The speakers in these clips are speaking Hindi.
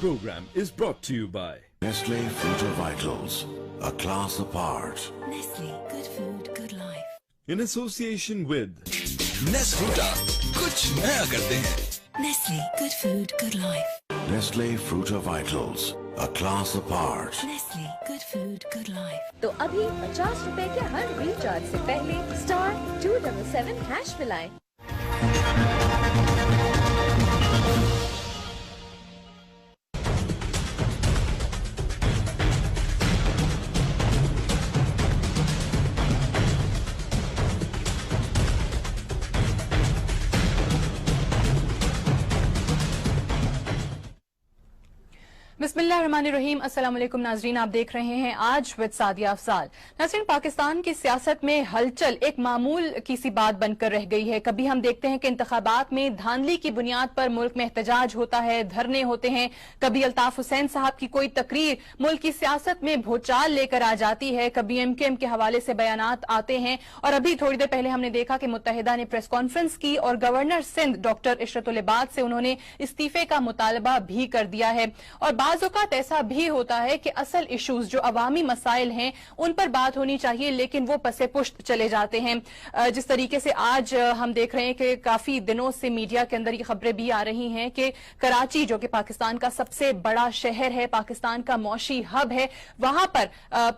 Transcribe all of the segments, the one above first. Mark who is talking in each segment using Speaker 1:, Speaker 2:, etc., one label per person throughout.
Speaker 1: program is brought to you by
Speaker 2: Nestle Future Vitals, a class apart.
Speaker 3: Nestle, good food, good life.
Speaker 1: in association with
Speaker 4: नेस्फ्रूटा कुछ नया करते हैं।
Speaker 3: Nestle, good food, good life.
Speaker 2: Nestle Future Vitals, a class apart.
Speaker 3: Nestle, good food, good life.
Speaker 5: तो अभी 50 रुपए के हर रिचार्ज से पहले *277# मिलाएं।
Speaker 6: बिस्मिल्लाहिर्रहमानिर्रहीम। अस्सलाम वालेकुम नाजरीन, आप देख रहे हैं आज विद सादिया अफजाल। नाजरीन, पाकिस्तान की सियासत में हलचल एक मामूल की सी बात बनकर रह गई है। कभी हम देखते हैं कि इंतखाबात में धांधली की बुनियाद पर मुल्क में एहतजाज होता है, धरने होते हैं। कभी अल्ताफ हुसैन साहब की कोई तकरीर मुल्क की सियासत में भूचाल लेकर आ जाती है, कभी एमकेएम के हवाले से बयानात आते हैं। और अभी थोड़ी देर पहले हमने देखा कि मुत्तहिदा ने प्रेस कॉन्फ्रेंस की और गवर्नर सिंध डॉक्टर इशरतुल इबाद से उन्होंने इस्तीफे का मुतालबा भी कर दिया है। और बाज़ औक़ात ऐसा भी होता है कि असल इश्यूज जो अवामी मसाइल हैं उन पर बात होनी चाहिए, लेकिन वो पसे पुश्त चले जाते हैं। जिस तरीके से आज हम देख रहे हैं कि काफी दिनों से मीडिया के अंदर ये खबरें भी आ रही हैं कि कराची जो कि पाकिस्तान का सबसे बड़ा शहर है, पाकिस्तान का मौशी हब है, वहां पर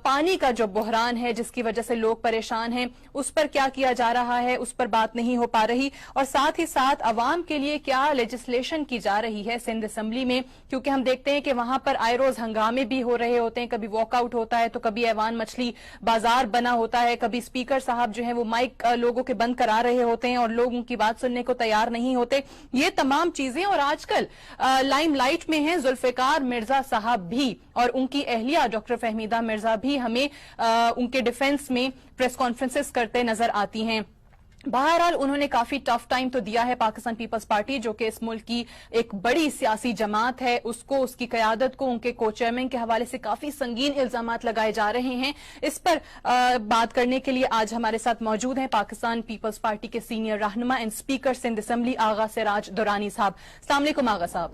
Speaker 6: पानी का जो बहरान है जिसकी वजह से लोग परेशान हैं, उस पर क्या किया जा रहा है उस पर बात नहीं हो पा रही। और साथ ही साथ अवाम के लिए क्या लेजिस्लेशन की जा रही है सिंध असम्बली में, क्योंकि हम देखते हैं कि वहां पर आए रोज हंगामे भी हो रहे होते हैं। कभी वॉकआउट होता है तो कभी ऐवान मछली बाजार बना होता है, कभी स्पीकर साहब जो है वो माइक लोगों के बंद करा रहे होते हैं और लोग उनकी बात सुनने को तैयार नहीं होते। ये तमाम चीजें, और आजकल लाइमलाइट में हैं जुल्फिकार मिर्जा साहब भी और उनकी अहलिया डॉक्टर फहमीदा मिर्जा भी हमें उनके डिफेंस में प्रेस कॉन्फ्रेंसेस करते नजर आती हैं। बहरहाल उन्होंने काफी टफ टाइम तो दिया है पाकिस्तान पीपल्स पार्टी जो कि इस मुल्क की एक बड़ी सियासी जमात है, उसको, उसकी कयादत को, उनके को चेयरमैन के हवाले से काफी संगीन इल्जामात लगाए जा रहे हैं। इस पर बात करने के लिए आज हमारे साथ मौजूद हैं पाकिस्तान पीपल्स पार्टी के सीनियर रहनुमा एंड स्पीकर सिंध असम्बली आगा सिराज दुरानी साहब। अस्सलाम वालेकुम आगा साहब।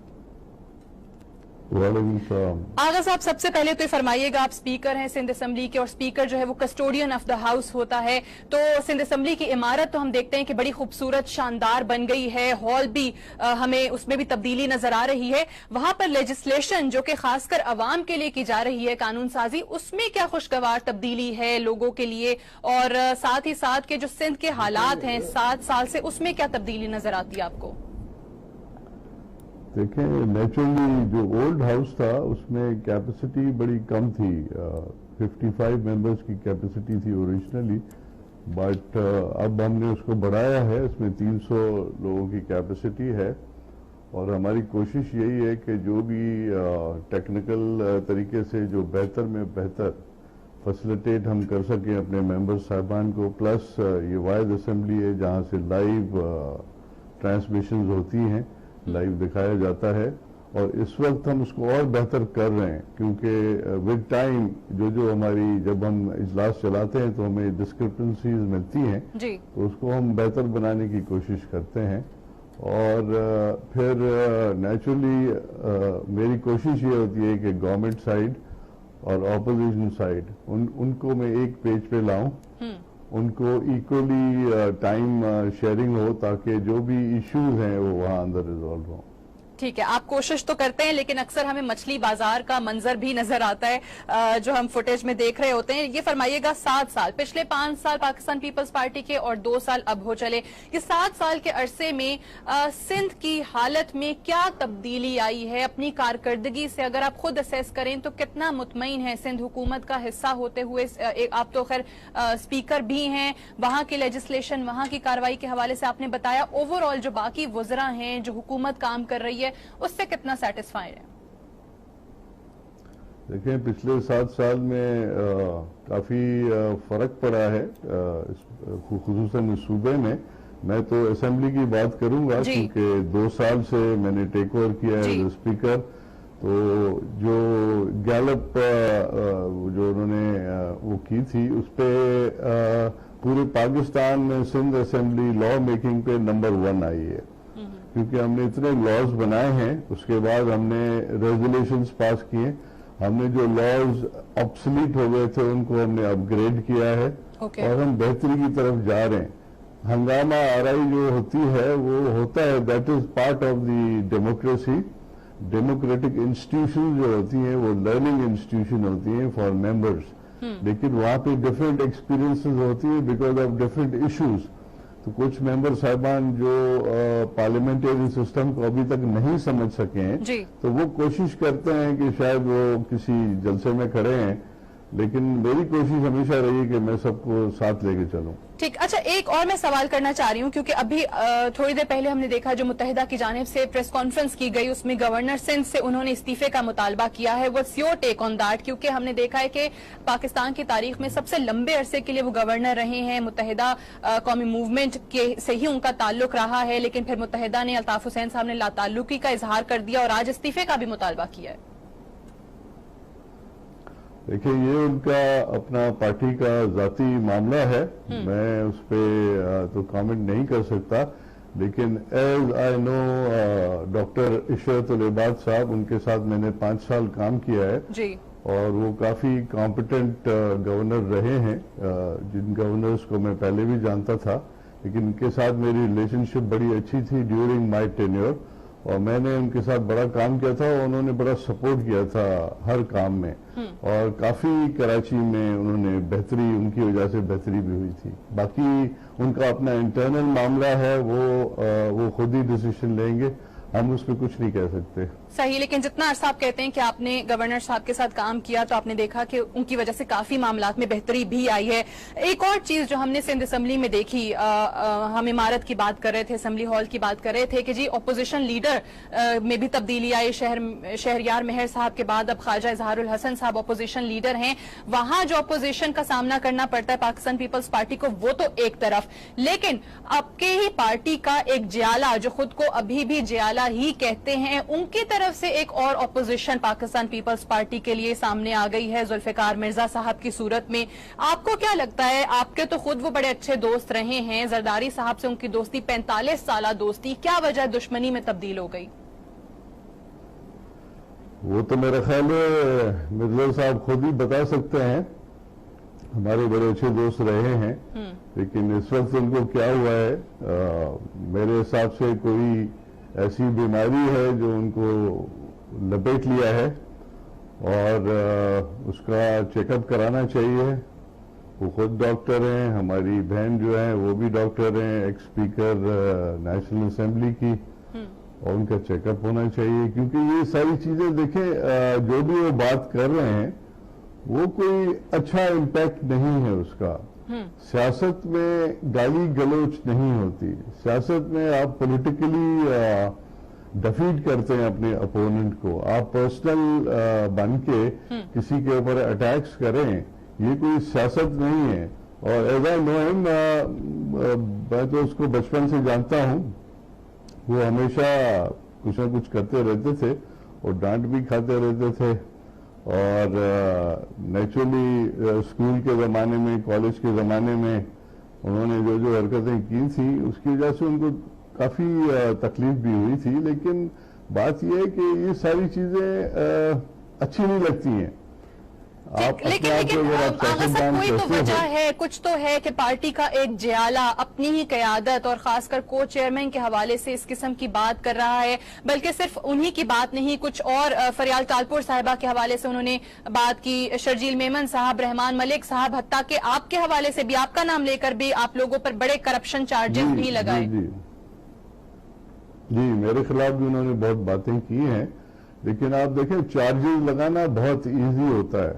Speaker 6: आगा साहब, सबसे पहले तो फरमाइएगा, आप स्पीकर हैं सिंध असम्बली के और स्पीकर जो है वो कस्टोडियन ऑफ द हाउस होता है, तो सिंध असम्बली की इमारत तो हम देखते हैं कि बड़ी खूबसूरत शानदार बन गई है, हॉल भी हमें उसमें भी तब्दीली नजर आ रही है। वहां पर लेजिस्लेशन जो कि खासकर अवाम के लिए की जा रही है, कानून साजी, उसमें क्या खुशगवार तब्दीली है लोगों के लिए, और साथ ही साथ के जो सिंध के हालात हैं 7 साल से, उसमें क्या तब्दीली नजर आती है आपको?
Speaker 7: देखें, नेचुरली जो ओल्ड हाउस था उसमें कैपेसिटी बड़ी कम थी, 55 मेंबर्स की कैपेसिटी थी ओरिजिनली, बट अब हमने उसको बढ़ाया है, इसमें 300 लोगों की कैपेसिटी है। और हमारी कोशिश यही है कि जो भी टेक्निकल तरीके से जो बेहतर में बेहतर फैसिलिटेट हम कर सकें अपने मेंबर साहबान को, प्लस ये वाइड असेंबली है जहाँ से लाइव ट्रांसमिशंस होती हैं, लाइव दिखाया जाता है, और इस वक्त हम उसको और बेहतर कर रहे हैं क्योंकि विद टाइम जो हमारी जब हम इजलास चलाते हैं तो हमें डिस्क्रिपेंसीज मिलती हैं जी, तो उसको हम बेहतर बनाने की कोशिश करते हैं। और फिर नेचुरली मेरी कोशिश ये होती है कि गवर्नमेंट साइड और ऑपोजिशन साइड उनको मैं एक पेज पे लाऊं, उनको इक्वली टाइम शेयरिंग हो ताकि जो भी इश्यूज हैं वो वहां अंदर रिजॉल्व हो।
Speaker 6: ठीक है, आप कोशिश तो करते हैं, लेकिन अक्सर हमें मछली बाजार का मंजर भी नजर आता है जो हम फुटेज में देख रहे होते हैं। ये फरमाइएगा, 7 साल, पिछले 5 साल पाकिस्तान पीपल्स पार्टी के और 2 साल अब हो चले, ये 7 साल के अरसे में सिंध की हालत में क्या तब्दीली आई है? अपनी कारकर्दगी से अगर आप खुद असेस करें तो कितना मुतमईन है सिंध हुकूमत का हिस्सा होते हुए? आप तो खैर स्पीकर भी हैं, वहां की लेजिस्लेशन, वहां की कार्रवाई के हवाले से आपने बताया, ओवरऑल जो बाकी वुज़रा हैं, जो हुकूमत काम कर रही है, उससे कितना सेटिस्फाइड है?
Speaker 7: देखें, पिछले 7 साल में काफी फर्क पड़ा है, खुसूसन इस सूबे में। मैं तो असेंबली की बात करूंगा क्योंकि 2 साल से मैंने टेक ओवर किया है स्पीकर, तो जो गैलप जो उन्होंने वो की थी उस पर पूरे पाकिस्तान में सिंध असेंबली लॉ मेकिंग पे नंबर 1 आई है। क्योंकि हमने इतने लॉज बनाए हैं, उसके बाद हमने रेजोल्यूशंस पास किए, हमने जो लॉज ऑब्सोलीट हो गए थे उनको हमने अपग्रेड किया है और हम बेहतरी की तरफ जा रहे हैं। हंगामा आराई जो होती है वो होता है, that is part of the democracy. Democratic institution जो होती हैं वो लर्निंग इंस्टीट्यूशन होती हैं फॉर मेंबर्स, लेकिन वहां पे डिफरेंट एक्सपीरियंसेस होती है बिकॉज ऑफ डिफरेंट इश्यूज। तो कुछ मेंबर साहिबान जो पार्लियामेंट्री सिस्टम को अभी तक नहीं समझ सके हैं, तो वो कोशिश करते हैं कि शायद वो किसी जलसे में खड़े हैं, लेकिन मेरी कोशिश हमेशा रही है कि मैं सबको साथ लेके चलूं।
Speaker 6: ठीक, अच्छा एक और मैं सवाल करना चाह रही हूँ, क्योंकि अभी थोड़ी देर पहले हमने देखा जो मुत्तहिदा की जानिब से प्रेस कॉन्फ्रेंस की गई, उसमें गवर्नर सिंध से उन्होंने इस्तीफे का मुतालबा किया है। What's your take on that? क्योंकि हमने देखा है कि पाकिस्तान की तारीख में सबसे लंबे अरसे के लिए वो गवर्नर रहे हैं, मुत्तहिदा कौमी मूवमेंट के से ही उनका ताल्लुक रहा है, लेकिन फिर मुत्तहिदा ने अल्ताफ हुसैन साहब ने लाताल्लुकी का इजहार कर दिया और आज इस्तीफे का भी मुतालबा किया है।
Speaker 7: देखिए, ये उनका अपना पार्टी का जाती मामला है, मैं उस पर तो कमेंट नहीं कर सकता, लेकिन as I know doctor Ishrat ul Ibad साहब, उनके साथ मैंने 5 साल काम किया है जी। और वो काफी कॉम्पिटेंट गवर्नर रहे हैं, जिन गवर्नर्स को मैं पहले भी जानता था, लेकिन उनके साथ मेरी रिलेशनशिप बड़ी अच्छी थी ड्यूरिंग माय टेन्योर, और मैंने उनके साथ बड़ा काम किया था और उन्होंने बड़ा सपोर्ट किया था हर काम में, और काफी कराची में उन्होंने बेहतरी, उनकी वजह से बेहतरी भी हुई थी। बाकी उनका अपना इंटरनल मामला है, वो खुद ही डिसीजन लेंगे, हम उस पर कुछ नहीं कह सकते।
Speaker 6: सही, लेकिन जितना अर्सा आप कहते हैं कि आपने गवर्नर साहब के साथ काम किया, तो आपने देखा कि उनकी वजह से काफी मामलात में बेहतरी भी आई है। एक और चीज जो हमने सिंध असम्बली में देखी, हम इमारत की बात कर रहे थे, असम्बली हॉल की बात कर रहे थे कि जी अपोजिशन लीडर में भी तब्दीली आई। शहरयार मेहर साहब के बाद अब ख्वाजा इजहारुल हसन साहब अपोजिशन लीडर हैं। वहां जो अपोजिशन का सामना करना पड़ता है पाकिस्तान पीपल्स पार्टी को, वो तो एक तरफ, लेकिन आपके ही पार्टी का एक जियाला जो खुद को अभी भी जियाला ही कहते हैं, उनकी तरफ से एक और ऑपोजिशन पाकिस्तान पीपल्स पार्टी के लिए सामने आ गई है जुल्फिकार मिर्जा साहब की सूरत में। आपको क्या लगता है, आपके तो खुद वो बड़े अच्छे दोस्त रहे हैं, जरदारी साहब से उनकी दोस्ती 45 साल दोस्ती, क्या वजह दुश्मनी में तब्दील हो गई?
Speaker 7: वो तो मेरा ख्याल है मिर्जा साहब खुद ही बता सकते हैं, हमारे बड़े अच्छे दोस्त रहे हैं, लेकिन इस वक्त उनको क्या हुआ है, मेरे हिसाब से कोई ऐसी बीमारी है जो उनको लपेट लिया है और उसका चेकअप कराना चाहिए। वो खुद डॉक्टर हैं, हमारी बहन जो है वो भी डॉक्टर हैं, एक्स स्पीकर नेशनल असेंबली की, और उनका चेकअप होना चाहिए, क्योंकि ये सारी चीजें देखें, जो भी वो बात कर रहे हैं वो कोई अच्छा इम्पैक्ट नहीं है उसका। सियासत में गाली गलोच नहीं होती, सियासत में आप पॉलिटिकली डिफीट करते हैं अपने अपोनेंट को, आप पर्सनल बन के किसी के ऊपर अटैक्स करें, ये कोई सियासत नहीं है। और एज आई नो हिम, मैं तो उसको बचपन से जानता हूं, वो हमेशा कुछ ना कुछ करते रहते थे और डांट भी खाते रहते थे, और नेचुरली स्कूल के ज़माने में, कॉलेज के ज़माने में उन्होंने जो जो हरकतें की थी उसकी वजह से उनको काफ़ी तकलीफ भी हुई थी, लेकिन बात यह है कि ये सारी चीज़ें अच्छी नहीं लगती हैं।
Speaker 6: लेकिन कोई तो वजह है, कुछ तो है कि पार्टी का एक जियाला अपनी ही क़यादत और खासकर को चेयरमैन के हवाले से इस किस्म की बात कर रहा है, बल्कि सिर्फ उन्हीं की बात नहीं, कुछ और फरियाल तालपुर साहिबा के हवाले से उन्होंने बात की, शर्जील मेमन साहब, रहमान मलिक साहब, हत्ता के आपके हवाले से भी, आपका नाम लेकर भी आप लोगों पर बड़े करप्शन चार्जेस भी लगाए।
Speaker 7: जी, मेरे खिलाफ भी उन्होंने बहुत बातें की हैं, लेकिन आप देखें चार्जेस लगाना बहुत ईजी होता है,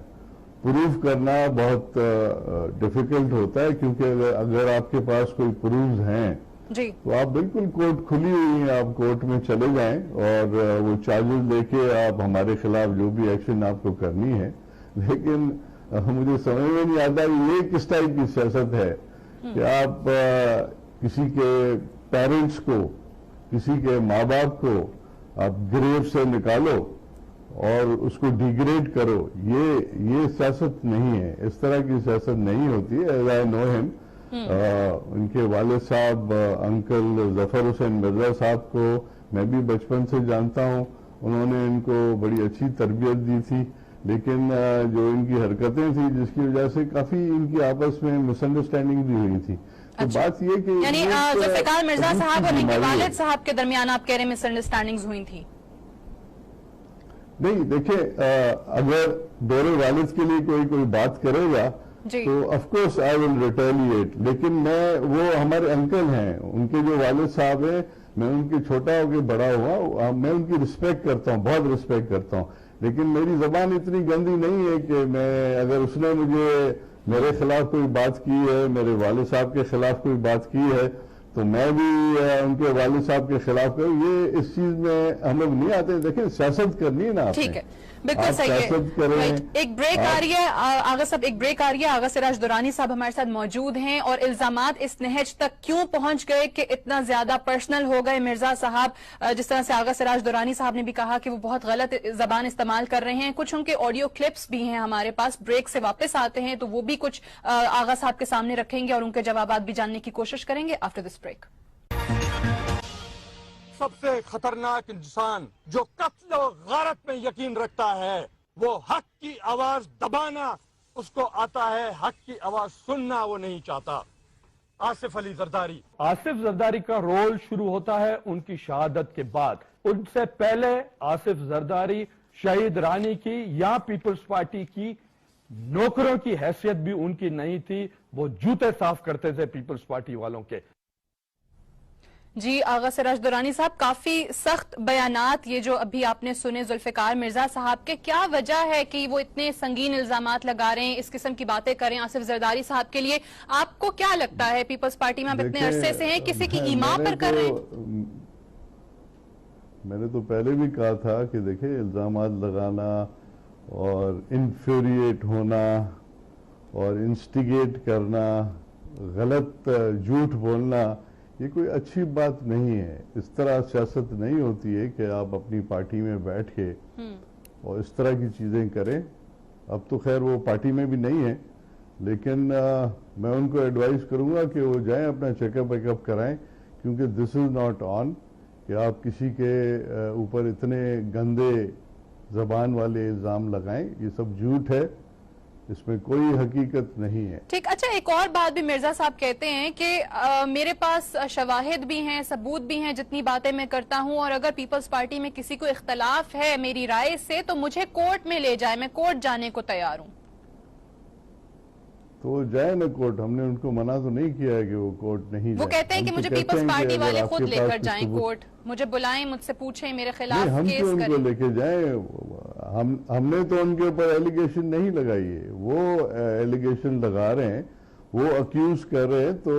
Speaker 7: प्रूफ करना बहुत डिफिकल्ट होता है, क्योंकि अगर आपके पास कोई प्रूफ हैं जी, तो आप बिल्कुल, कोर्ट खुली हुई है, आप कोर्ट में चले जाएं और वो चार्जेस लेके आप हमारे खिलाफ जो भी एक्शन आपको करनी है। लेकिन मुझे समझ में नहीं आता ये किस टाइप की सियासत है कि आप किसी के पेरेंट्स को, किसी के माँ बाप को आप ग्रेव से निकालो और उसको डिग्रेड करो, ये सियासत नहीं है, इस तरह की सियासत नहीं होती है। एज आई नो हिम, उनके वालिद साहब अंकल जफर हुसैन मिर्जा साहब को मैं भी बचपन से जानता हूँ। उन्होंने इनको बड़ी अच्छी तरबियत दी थी, लेकिन जो इनकी हरकतें थी जिसकी वजह से काफी इनकी आपस में मिसअंडरस्टैंडिंग भी हुई थी। तो बात ये कि
Speaker 6: यानी जुल्फिकार मिर्जा साहब और इनके वालिद साहब के दरमियान आप कह रहे हैं मिसअंडरस्टैंडिंग्स हुई थी?
Speaker 7: नहीं, देखिए, अगर दोनों वालिद के लिए कोई बात करेगा तो of course I will retaliate, लेकिन वो हमारे अंकल हैं, उनके जो वालिद साहब हैं, मैं उनके छोटा होकर बड़ा हुआ, मैं उनकी रिस्पेक्ट करता हूँ, बहुत रिस्पेक्ट करता हूँ, लेकिन मेरी जबान इतनी गंदी नहीं है कि मैं, अगर उसने मेरे खिलाफ कोई बात की है, मेरे वालिद साहब के खिलाफ कोई बात की है, तो मैं भी उनके वालिद साहब के खिलाफ करूँ। ये इस चीज में हम लोग नहीं आते। देखिए, सियासत करनी है ना,
Speaker 6: ठीक है, बिल्कुल सही है। एक ब्रेक आ रही है आगा साहब, एक ब्रेक आ रही है। आगा सिराज दुरानी साहब हमारे साथ मौजूद हैं और इल्जामात इस नहज तक क्यों पहुंच गए कि इतना ज्यादा पर्सनल हो गए मिर्जा साहब। जिस तरह से आगा सिराज दुरानी साहब ने भी कहा कि वो बहुत गलत जबान इस्तेमाल कर रहे हैं। कुछ उनके ऑडियो क्लिप्स भी हैं हमारे पास। ब्रेक से वापस आते हैं तो वो भी कुछ आगा साहब के सामने रखेंगे और उनके जवाब भी जानने की कोशिश करेंगे आफ्टर दिस ब्रेक।
Speaker 8: सबसे खतरनाक इंसान जो कत्ल और गारत में यकीन रखता है, वो हक की आवाज दबाना उसको आता है, हक की आवाज सुनना वो नहीं चाहता। आसिफ अली जरदारी।
Speaker 9: आसिफ जरदारी का रोल शुरू होता है उनकी शहादत के बाद। उनसे पहले आसिफ जरदारी शहीद रानी की या पीपल्स पार्टी की नौकरों की हैसियत भी उनकी नहीं थी। वो जूते साफ करते थे पीपल्स पार्टी वालों के।
Speaker 6: जी आगा सिराज दुरानी साहब, काफी सख्त बयानात ये जो अभी आपने सुने जुल्फिकार मिर्जा साहब के, क्या वजह है कि वो इतने संगीन इल्जामात लगा रहे हैं, इस किस्म की बातें करें आसिफ जरदारी साहब के लिए? आपको क्या लगता है, पीपल्स पार्टी में आप इतने अरसे से हैं, किसी की ईमा पर कर रहे हैं?
Speaker 7: मैंने तो पहले भी कहा था कि देखिए, इल्जामात लगाना और इन्फ्यूरिएट होना और इंस्टिगेट करना, गलत झूठ बोलना, ये कोई अच्छी बात नहीं है। इस तरह सियासत नहीं होती है कि आप अपनी पार्टी में बैठ के और इस तरह की चीजें करें। अब तो खैर वो पार्टी में भी नहीं है, लेकिन मैं उनको एडवाइस करूंगा कि वो जाएं अपना चेकअप वेकअप कराएं, क्योंकि दिस इज नॉट ऑन कि आप किसी के ऊपर इतने गंदे जबान वाले इल्जाम लगाएं। ये सब झूठ है, इसमें कोई हकीकत नहीं है।
Speaker 6: ठीक, अच्छा, एक और बात भी मिर्जा साहब कहते हैं कि मेरे पास शवाहिद भी हैं, सबूत भी हैं, जितनी बातें मैं करता हूं, और अगर पीपल्स पार्टी में किसी को इख्तलाफ है मेरी राय से तो मुझे कोर्ट में ले जाए, मैं कोर्ट जाने को तैयार हूं।
Speaker 7: तो जाए ना कोर्ट, हमने उनको मना तो नहीं किया है कि वो कोर्ट नहीं
Speaker 6: वो
Speaker 7: जाए।
Speaker 6: कहते हैं कि मुझे पीपल्स पार्टी वाले खुद लेकर जाएं कोर्ट, मुझे बुलाएं, मुझसे पूछें, मेरे खिलाफ केस करें।
Speaker 7: उनको लेके जाएं, हमने तो उनके ऊपर एलिगेशन नहीं लगाई है, वो एलिगेशन लगा रहे हैं, वो अक्यूज कर रहे हैं, तो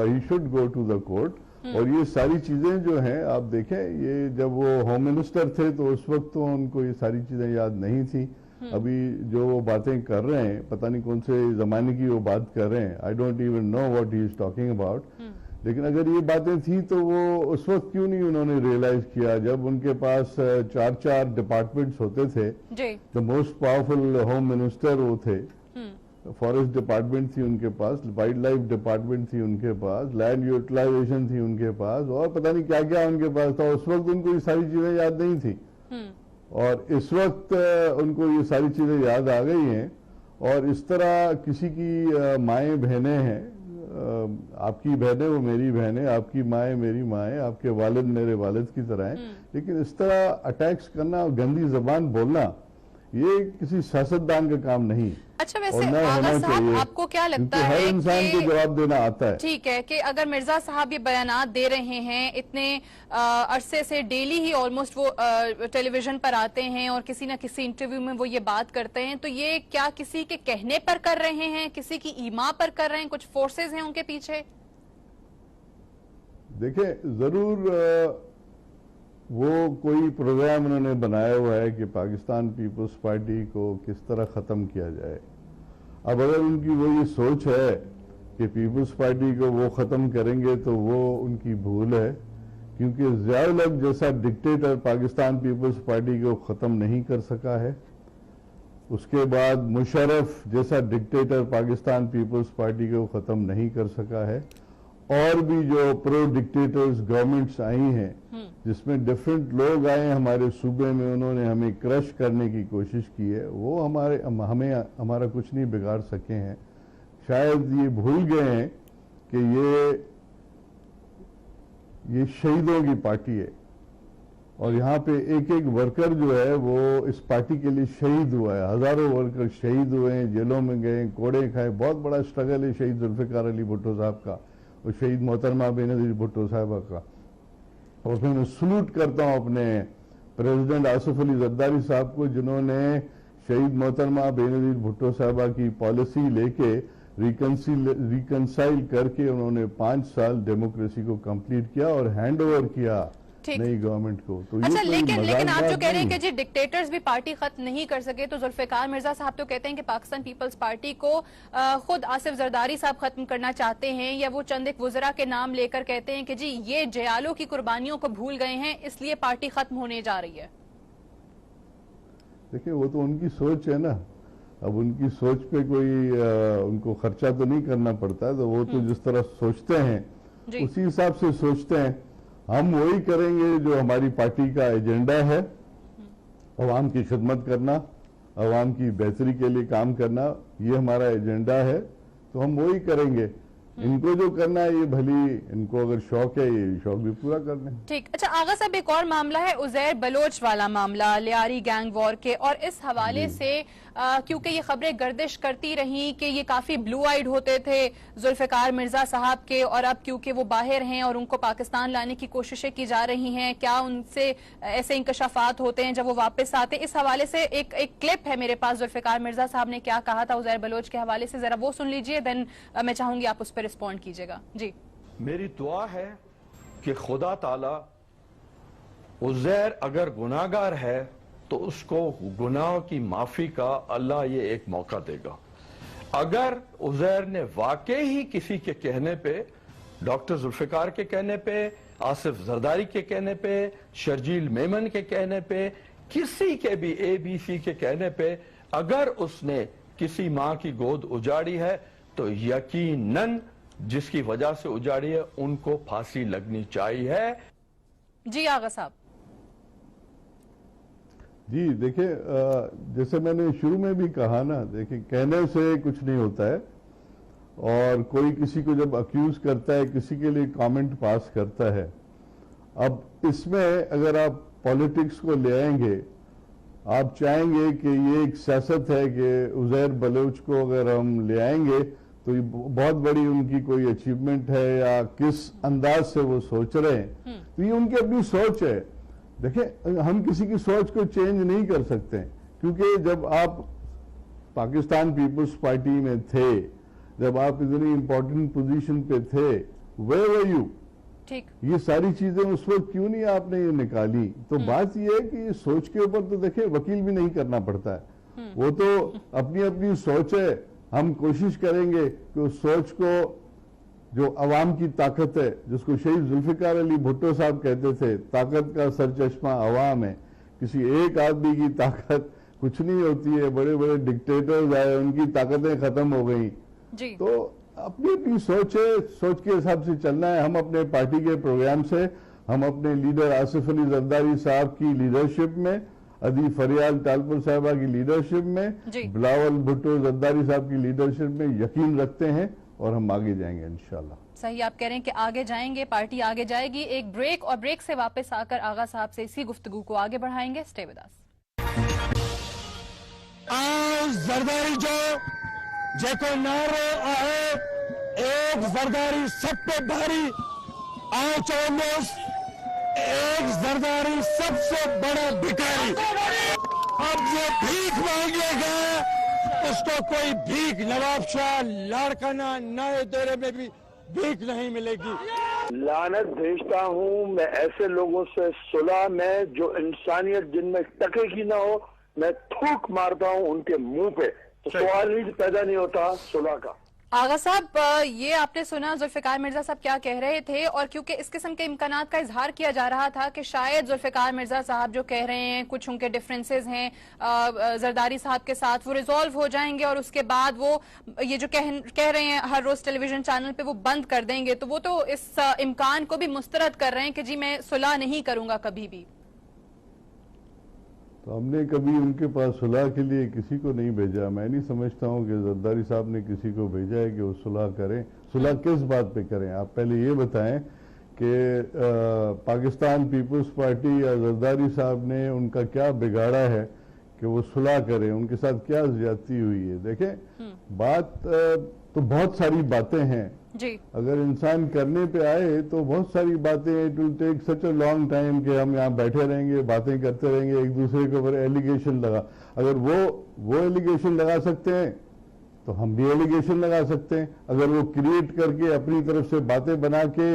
Speaker 7: he should go to the court. और ये सारी चीजें जो हैं, आप देखें, ये जब वो होम मिनिस्टर थे तो उस वक्त तो उनको ये सारी चीजें याद नहीं थी। अभी जो वो बातें कर रहे हैं, पता नहीं कौन से जमाने की वो बात कर रहे हैं, I don't even know what he is talking about. लेकिन अगर ये बातें थी तो वो उस वक्त क्यों नहीं उन्होंने रियलाइज किया, जब उनके पास 4 डिपार्टमेंट्स होते थे। The most powerful home minister वो थे, फॉरेस्ट डिपार्टमेंट थी उनके पास, वाइल्ड लाइफ डिपार्टमेंट थी उनके पास, लैंड यूटिलाइजेशन थी उनके पास, और पता नहीं क्या क्या उनके पास था। उस वक्त उनको ये सारी चीजें याद नहीं थी, और इस वक्त उनको ये सारी चीजें याद आ गई हैं। और इस तरह किसी की माएँ बहनें हैं, आपकी बहनें वो मेरी बहनें, आपकी माएँ मेरी माएँ, आपके वालिद मेरे वालिद की तरह हैं, लेकिन इस तरह अटैक्स करना और गंदी जबान बोलना, ये किसी सियासतदान का काम नहीं।
Speaker 6: अच्छा, वैसे आगा साहब, आपको क्या लगता है
Speaker 7: हर इंसान को जवाब देना आता है?
Speaker 6: ठीक है कि अगर मिर्जा साहब ये बयानात दे रहे हैं इतने अरसे से, डेली ही ऑलमोस्ट वो टेलीविजन पर आते हैं और किसी न किसी इंटरव्यू में वो ये बात करते हैं, तो ये क्या किसी के कहने पर कर रहे हैं, किसी की ईमा पर कर रहे हैं, कुछ फोर्सेज हैं उनके पीछे?
Speaker 7: देखिए, जरूर वो कोई प्रोग्राम उन्होंने बनाया हुआ है कि पाकिस्तान पीपल्स पार्टी को किस तरह ख़त्म किया जाए। अब अगर उनकी वो ये सोच है कि पीपल्स पार्टी को वो ख़त्म करेंगे तो वो उनकी भूल है, क्योंकि ज़िया-उल हक जैसा डिक्टेटर पाकिस्तान पीपल्स पार्टी को ख़त्म नहीं कर सका है। उसके बाद मुशर्रफ जैसा डिक्टेटर पाकिस्तान पीपल्स पार्टी को ख़त्म नहीं कर सका है, और भी जो प्रो डिक्टेटर्स गवर्नमेंट्स आई हैं जिसमें डिफरेंट लोग आए हमारे सूबे में, उन्होंने हमें क्रश करने की कोशिश की है, वो हमारा कुछ नहीं बिगाड़ सके हैं। शायद ये भूल गए हैं कि ये शहीदों की पार्टी है और यहाँ पे एक एक वर्कर जो है वो इस पार्टी के लिए शहीद हुआ है। हजारों वर्कर शहीद हुए हैं, जेलों में गए, कोड़े खाए। बहुत बड़ा स्ट्रगल है शहीद जुल्फिकार अली भुट्टो साहब का और शहीद मोहतरमा बेनजीर भुट्टो साहबा का। और फिर मैं सलूट करता हूँ अपने प्रेसिडेंट आसिफ अली जरदारी साहब को, जिन्होंने शहीद मोहतरमा बेनजीर भुट्टो साहबा की पॉलिसी लेके रिकंसाइल करके उन्होंने 5 साल डेमोक्रेसी को कंप्लीट किया और हैंड ओवर किया नई गवर्नमेंट को। तो
Speaker 6: अच्छा, लेकिन आप जो कह रहे हैं कि जी डिक्टेटर्स भी पार्टी खत्म नहीं कर सके, तो जुल्फिकार मिर्जा साहब तो कहते हैं कि पाकिस्तान पीपल्स पार्टी को खुद आसिफ जरदारी साहब खत्म करना चाहते हैं, या वो चंद एक वुज़रा के नाम लेकर कहते हैं कि जी ये जयालों की कुर्बानियों को भूल गए हैं इसलिए पार्टी खत्म होने जा रही है।
Speaker 7: देखिए वो तो उनकी सोच है ना, अब उनकी सोच पे कोई उनको खर्चा तो नहीं करना पड़ता है, तो वो तो जिस तरह सोचते हैं उसी हिसाब से सोचते हैं। हम वही करेंगे जो हमारी पार्टी का एजेंडा है, अवाम की खिदमत करना, अवाम की बेहतरी के लिए काम करना, ये हमारा एजेंडा है, तो हम वही करेंगे। इनको जो करना है ये भली, इनको अगर शौक है ये शौक भी पूरा कर लें।
Speaker 6: ठीक। अच्छा आगा साहब, एक और मामला है उजैर बलोच वाला मामला, लियारी गैंग वॉर के, और इस हवाले से क्योंकि ये खबरें गर्दिश करती रही कि ये काफी ब्लू आइड होते थे जुल्फिकार मिर्जा साहब के, और अब क्योंकि वो बाहर हैं और उनको पाकिस्तान लाने की कोशिशें की जा रही हैं, क्या उनसे ऐसे इंकशाफात होते हैं जब वो वापस आते हैं? इस हवाले से एक क्लिप है मेरे पास, जुल्फिकार मिर्जा साहब ने क्या कहा था उजैर बलोच के हवाले से, जरा वो सुन लीजिए, देन मैं चाहूंगी आप उस पर रिस्पॉन्ड कीजिएगा। जी,
Speaker 9: मेरी दुआ है कि खुदा ताला उजैर अगर गुनाहगार है तो उसको गुनाहों की माफी का अल्लाह ये एक मौका देगा। अगर उजैर ने वाकई ही किसी के कहने पे, डॉक्टर जुल्फिकार के कहने पे, आसिफ जरदारी के कहने पे, शर्जील मेमन के कहने पे, किसी के भी ABC के कहने पे अगर उसने किसी मां की गोद उजाड़ी है तो यकीनन जिसकी वजह से उजाड़ी है उनको फांसी लगनी चाहिए।
Speaker 6: जी आगा साहब।
Speaker 7: जी देखिए, जैसे मैंने शुरू में भी कहा ना, देखिए कहने से कुछ नहीं होता है, और कोई किसी को जब अक्यूज करता है, किसी के लिए कमेंट पास करता है, अब इसमें अगर आप पॉलिटिक्स को ले आएंगे, आप चाहेंगे कि ये एक सियासत है कि उजैर बलोच को अगर हम ले आएंगे तो ये बहुत बड़ी उनकी कोई अचीवमेंट है या किस अंदाज से वो सोच रहे हैं, तो ये उनकी अपनी सोच है। देखिए हम किसी की सोच को चेंज नहीं कर सकते, क्योंकि जब आप पाकिस्तान पीपल्स पार्टी में थे, जब आप इतनी इंपॉर्टेंट पोजीशन पे थे, वेयर वर यू?
Speaker 6: ठीक,
Speaker 7: ये सारी चीजें उस वक्त क्यों नहीं आपने ये निकाली? तो बात ये है कि सोच के ऊपर तो देखिए वकील भी नहीं करना पड़ता है, वो तो अपनी अपनी सोच है। हम कोशिश करेंगे कि उस सोच को, जो अवाम की ताकत है, जिसको शहीद जुल्फिकार अली भुट्टो साहब कहते थे, ताकत का सरचश्मा अवाम है, किसी एक आदमी की ताकत कुछ नहीं होती है। बड़े बड़े डिक्टेटर्स आए, उनकी ताकतें खत्म हो गई। तो अपनी अपनी सोच है, सोच के हिसाब से चलना है। हम अपने पार्टी के प्रोग्राम से, हम अपने लीडर आसिफ अली जरदारी साहब की लीडरशिप में, अदी फरियाल टालपुर साहबा की लीडरशिप में, बिलावल भुट्टो जरदारी साहब की लीडरशिप में यकीन रखते हैं और हम आगे जाएंगे इंशाल्लाह।
Speaker 6: सही, आप कह रहे हैं कि आगे जाएंगे, पार्टी आगे जाएगी। एक ब्रेक, और ब्रेक से वापस आकर आगा साहब से इसी गुफ्तगू को आगे बढ़ाएंगे। Stay with us.
Speaker 8: जरदारी जो जेको नारो आहे, एक जरदारी सब पे भारी, आओ चौमोस एक जरदारी सबसे बड़ा भिखारी। अब जो भीख मांगेगा उसको कोई भीख नवाब शाह लाड़काना नए दौरे में भी भीख नहीं मिलेगी।
Speaker 10: लानत भेजता हूँ मैं ऐसे लोगों से सुलह में जो इंसानियत जिनमें टके की ना हो, मैं थूक मारता हूँ उनके मुंह पे, तो सवाल ही पैदा नहीं होता सुलह का।
Speaker 6: आगा साहब, ये आपने सुना जुल्फिकार मिर्जा साहब क्या कह रहे थे, और क्योंकि इस किस्म के इम्कानात का इजहार किया जा रहा था कि शायद जुल्फिकार मिर्जा साहब जो कह रहे हैं, कुछ उनके डिफरेंसेस हैं जरदारी साहब के साथ, वो रिजॉल्व हो जाएंगे और उसके बाद वो ये जो कह रहे हैं हर रोज टेलीविजन चैनल पे वो बंद कर देंगे, तो वो तो इस इम्कान को भी मुस्तरद कर रहे हैं कि जी मैं सुलह नहीं करूंगा कभी भी।
Speaker 7: तो हमने कभी उनके पास सुलह के लिए किसी को नहीं भेजा। मैं नहीं समझता हूँ कि जरदारी साहब ने किसी को भेजा है कि वो सुलह करें। सुलह किस बात पे करें? आप पहले ये बताएं कि पाकिस्तान पीपल्स पार्टी या जरदारी साहब ने उनका क्या बिगाड़ा है कि वो सुलह करें? उनके साथ क्या ज्यादती हुई है? देखें, बात तो बहुत सारी बातें हैं
Speaker 6: जी।
Speaker 7: अगर इंसान करने पे आए तो बहुत सारी बातें, it will take such a long time कि हम यहाँ बैठे रहेंगे, बातें करते रहेंगे, एक दूसरे के ऊपर एलिगेशन लगा। अगर वो एलिगेशन लगा सकते हैं तो हम भी एलिगेशन लगा सकते हैं। अगर वो क्रिएट करके अपनी तरफ से बातें बना के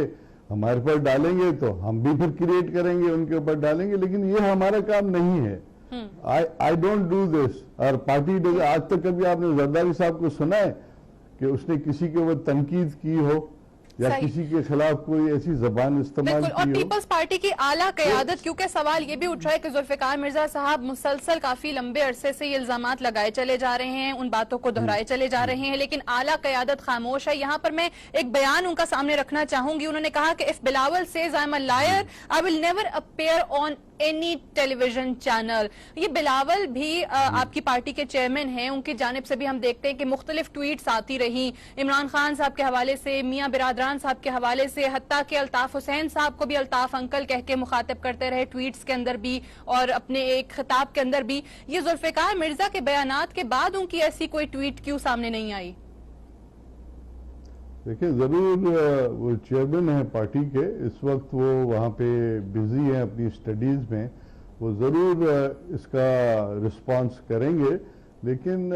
Speaker 7: हमारे पर डालेंगे तो हम भी फिर क्रिएट करेंगे, उनके ऊपर डालेंगे, लेकिन ये हमारा काम नहीं है। I don't do this. और पार्टी आज तक कभी आपने जरदारी साहब को सुना है कि उसने किसी के ऊपर तनकीद की हो या किसी के खिलाफ कोई ऐसी जबान इस्तेमाल की हो?
Speaker 6: और पीपल्स पार्टी की आला क़यादत, क्योंकि सवाल ये भी उठ रहा है कि जुल्फिकार मिर्जा साहब मुसलसल काफी लंबे अरसे से ये इल्जामात लगाए चले जा रहे हैं, उन बातों को दोहराए चले जा रहे हैं, लेकिन आला क़यादत खामोश है। यहाँ पर मैं एक बयान उनका सामने रखना चाहूंगी। उन्होंने कहा कि if Bilawal says I am a liar I will never appear on any television channel. ये बिलावल भी आपकी पार्टी के चेयरमैन हैं, उनकी जानिब से भी हम देखते हैं कि मुख्तलिफ ट्वीट्स आती रही, इमरान खान साहब के हवाले से, मियां बिरादरान साहब के हवाले से, हत्ता के अल्ताफ हुसैन साहब को भी अल्ताफ अंकल कह के मुखातिब करते रहे ट्वीट्स के अंदर भी और अपने एक खिताब के अंदर भी। ये जुल्फिकार मिर्जा के बयानात के बाद उनकी ऐसी कोई ट्वीट क्यों सामने नहीं आई?
Speaker 7: देखिए, जरूर वो चेयरमैन है पार्टी के, इस वक्त वो वहाँ पे बिजी हैं अपनी स्टडीज में, वो जरूर इसका रिस्पांस करेंगे। लेकिन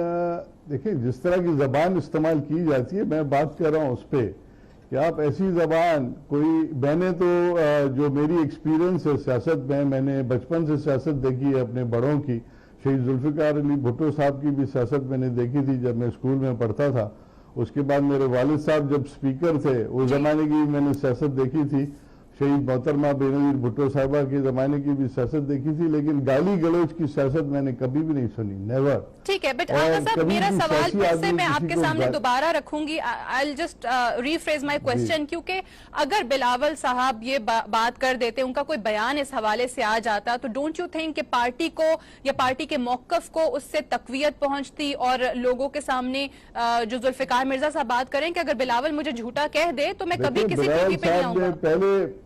Speaker 7: देखिए, जिस तरह की जबान इस्तेमाल की जाती है, मैं बात कर रहा हूँ उस पर कि आप ऐसी जबान मैंने तो जो मेरी एक्सपीरियंस है सियासत में, मैंने बचपन से सियासत देखी है अपने बड़ों की। शहीद जुल्फिकार अली भुट्टो साहब की भी सियासत मैंने देखी थी जब मैं स्कूल में पढ़ता था। उसके बाद मेरे वालिद साहब जब स्पीकर थे, उस जमाने की मैंने सियासत देखी थी। शहीद मोहतरमा बेनजीर भुट्टो साहिबा के जमाने की भी सियासत देखी थी, लेकिन गाली गलौज की सियासत मैंने कभी भी नहीं सुनी, नेवर।
Speaker 6: ठीक है, बट आगा साहब, मेरा सवाल फिर से मैं आपके सामने दोबारा रखूंगी। I will just rephrase my question, क्योंकि अगर बिलावल साहब ये बात कर देते, उनका कोई बयान इस हवाले से आ जाता, तो डोंट यू थिंक कि पार्टी को या पार्टी के मौकफ को उससे तकवीयत पहुंचती और लोगों के सामने जो जुल्फिकार मिर्जा साहब बात करें कि अगर बिलावल मुझे झूठा कह दे तो मैं कभी किसी टीवी पे नहीं आऊंगा।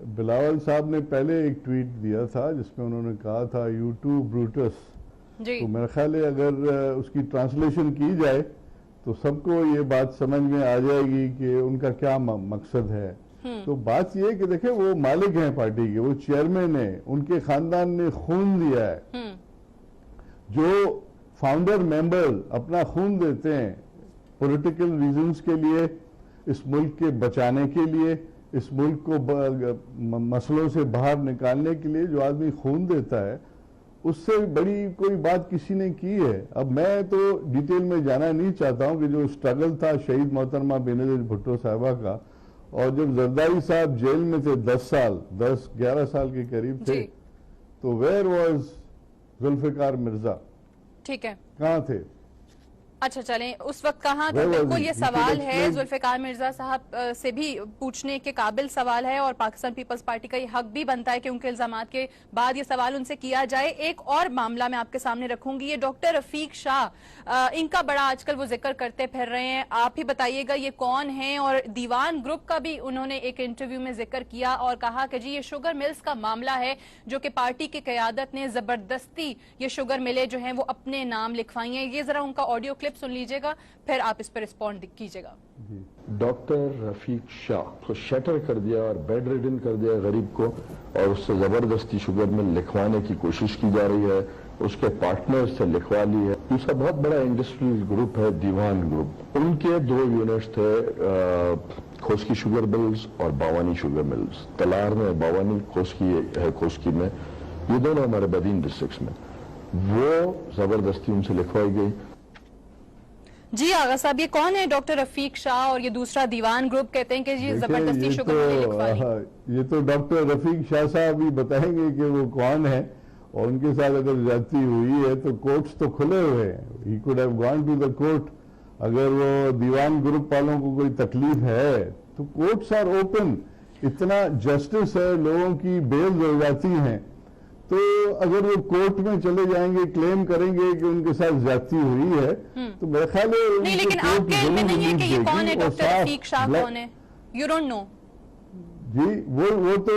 Speaker 7: बिलावल साहब ने पहले एक ट्वीट दिया था जिसमें उन्होंने कहा था यू टू ब्रूटस। तो मेरा ख्याल है अगर उसकी ट्रांसलेशन की जाए तो सबको ये बात समझ में आ जाएगी कि उनका क्या मकसद है। तो बात ये है कि देखिए, वो मालिक हैं पार्टी के, वो चेयरमैन है, उनके खानदान ने खून दिया है। जो फाउंडर मेंबर अपना खून देते हैं पॉलिटिकल रीजंस के लिए, इस मुल्क के बचाने के लिए, इस मुल्क को मसलों से बाहर निकालने के लिए जो आदमी खून देता है, उससे बड़ी कोई बात किसी ने की है। अब मैं तो डिटेल में जाना नहीं चाहता हूं कि जो स्ट्रगल था शहीद मोहतरमा बेनजीर भुट्टो साहिबा का, और जब जरदारी साहब जेल में थे 10-11 साल के करीब थे, तो वेयर वाज जुल्फिकार मिर्जा?
Speaker 6: ठीक है,
Speaker 7: कहाँ थे?
Speaker 6: अच्छा, चलें, उस वक्त कहाँ तो बिल्कुल ये सवाल है, जुल्फिकार मिर्जा साहब से भी पूछने के काबिल सवाल है और पाकिस्तान पीपल्स पार्टी का ये हक भी बनता है कि उनके इल्जामात के बाद ये सवाल उनसे किया जाए। एक और मामला मैं आपके सामने रखूंगी, ये डॉक्टर रफीक शाह, इनका बड़ा आजकल वो जिक्र करते फिर रहे हैं। आप ही बताइएगा ये कौन है? और दीवान ग्रुप का भी उन्होंने एक इंटरव्यू में जिक्र किया और कहा कि जी ये शुगर मिल्स का मामला है जो कि पार्टी की क़यादत ने जबरदस्ती ये शुगर मिले जो है वो अपने नाम लिखवाई हैं। ये जरा उनका ऑडियो क्लिप सुन लीजिएगा, फिर आप इस पर रिस्पॉन्ड कीजिएगा।
Speaker 11: डॉक्टर रफीक शाह को शटर कर दिया और बेड रिडन कर दिया गरीब को, और उससे जबरदस्ती शुगर मिल लिखवाने की कोशिश की जा रही है, उसके पार्टनर से लिखवा ली है। दूसरा बहुत बड़ा इंडस्ट्रियल ग्रुप है दीवान ग्रुप, उनके 2 यूनिट्स थे, खोसकी शुगर मिल्स और बावानी शुगर मिल्स। तलार में बावानी, खोसकी है खोसकी में, ये दोनों हमारे बदीन डिस्ट्रिक्ट में, वो जबरदस्ती उनसे लिखवाई गई।
Speaker 6: जी आगा साहब, ये कौन है डॉक्टर रफीक शाह और ये दूसरा दीवान ग्रुप? कहते हैं कि जी जबरदस्ती शुगर मिलें लिखवा ली।
Speaker 7: ये तो डॉक्टर रफीक शाह साहब ही बताएंगे कि वो कौन है, और उनके साथ अगर ज्यादती हुई है तो कोर्ट्स तो खुले हुए हैं। He could have gone to the court. अगर वो दीवान ग्रुप वालों को कोई तकलीफ है तो कोर्ट्स आर ओपन। इतना जस्टिस है, लोगों की बेल हो जाती हैं, तो अगर वो कोर्ट में चले जाएंगे, क्लेम करेंगे कि उनके साथ ज्यादती हुई है, तो मेरे ख्याल है
Speaker 6: नहीं, लेकिन आपके इल्म में नहीं है कि ये कौन है डॉक्टर रफीक शाह, कौन है? You don't know?
Speaker 7: जी वो तो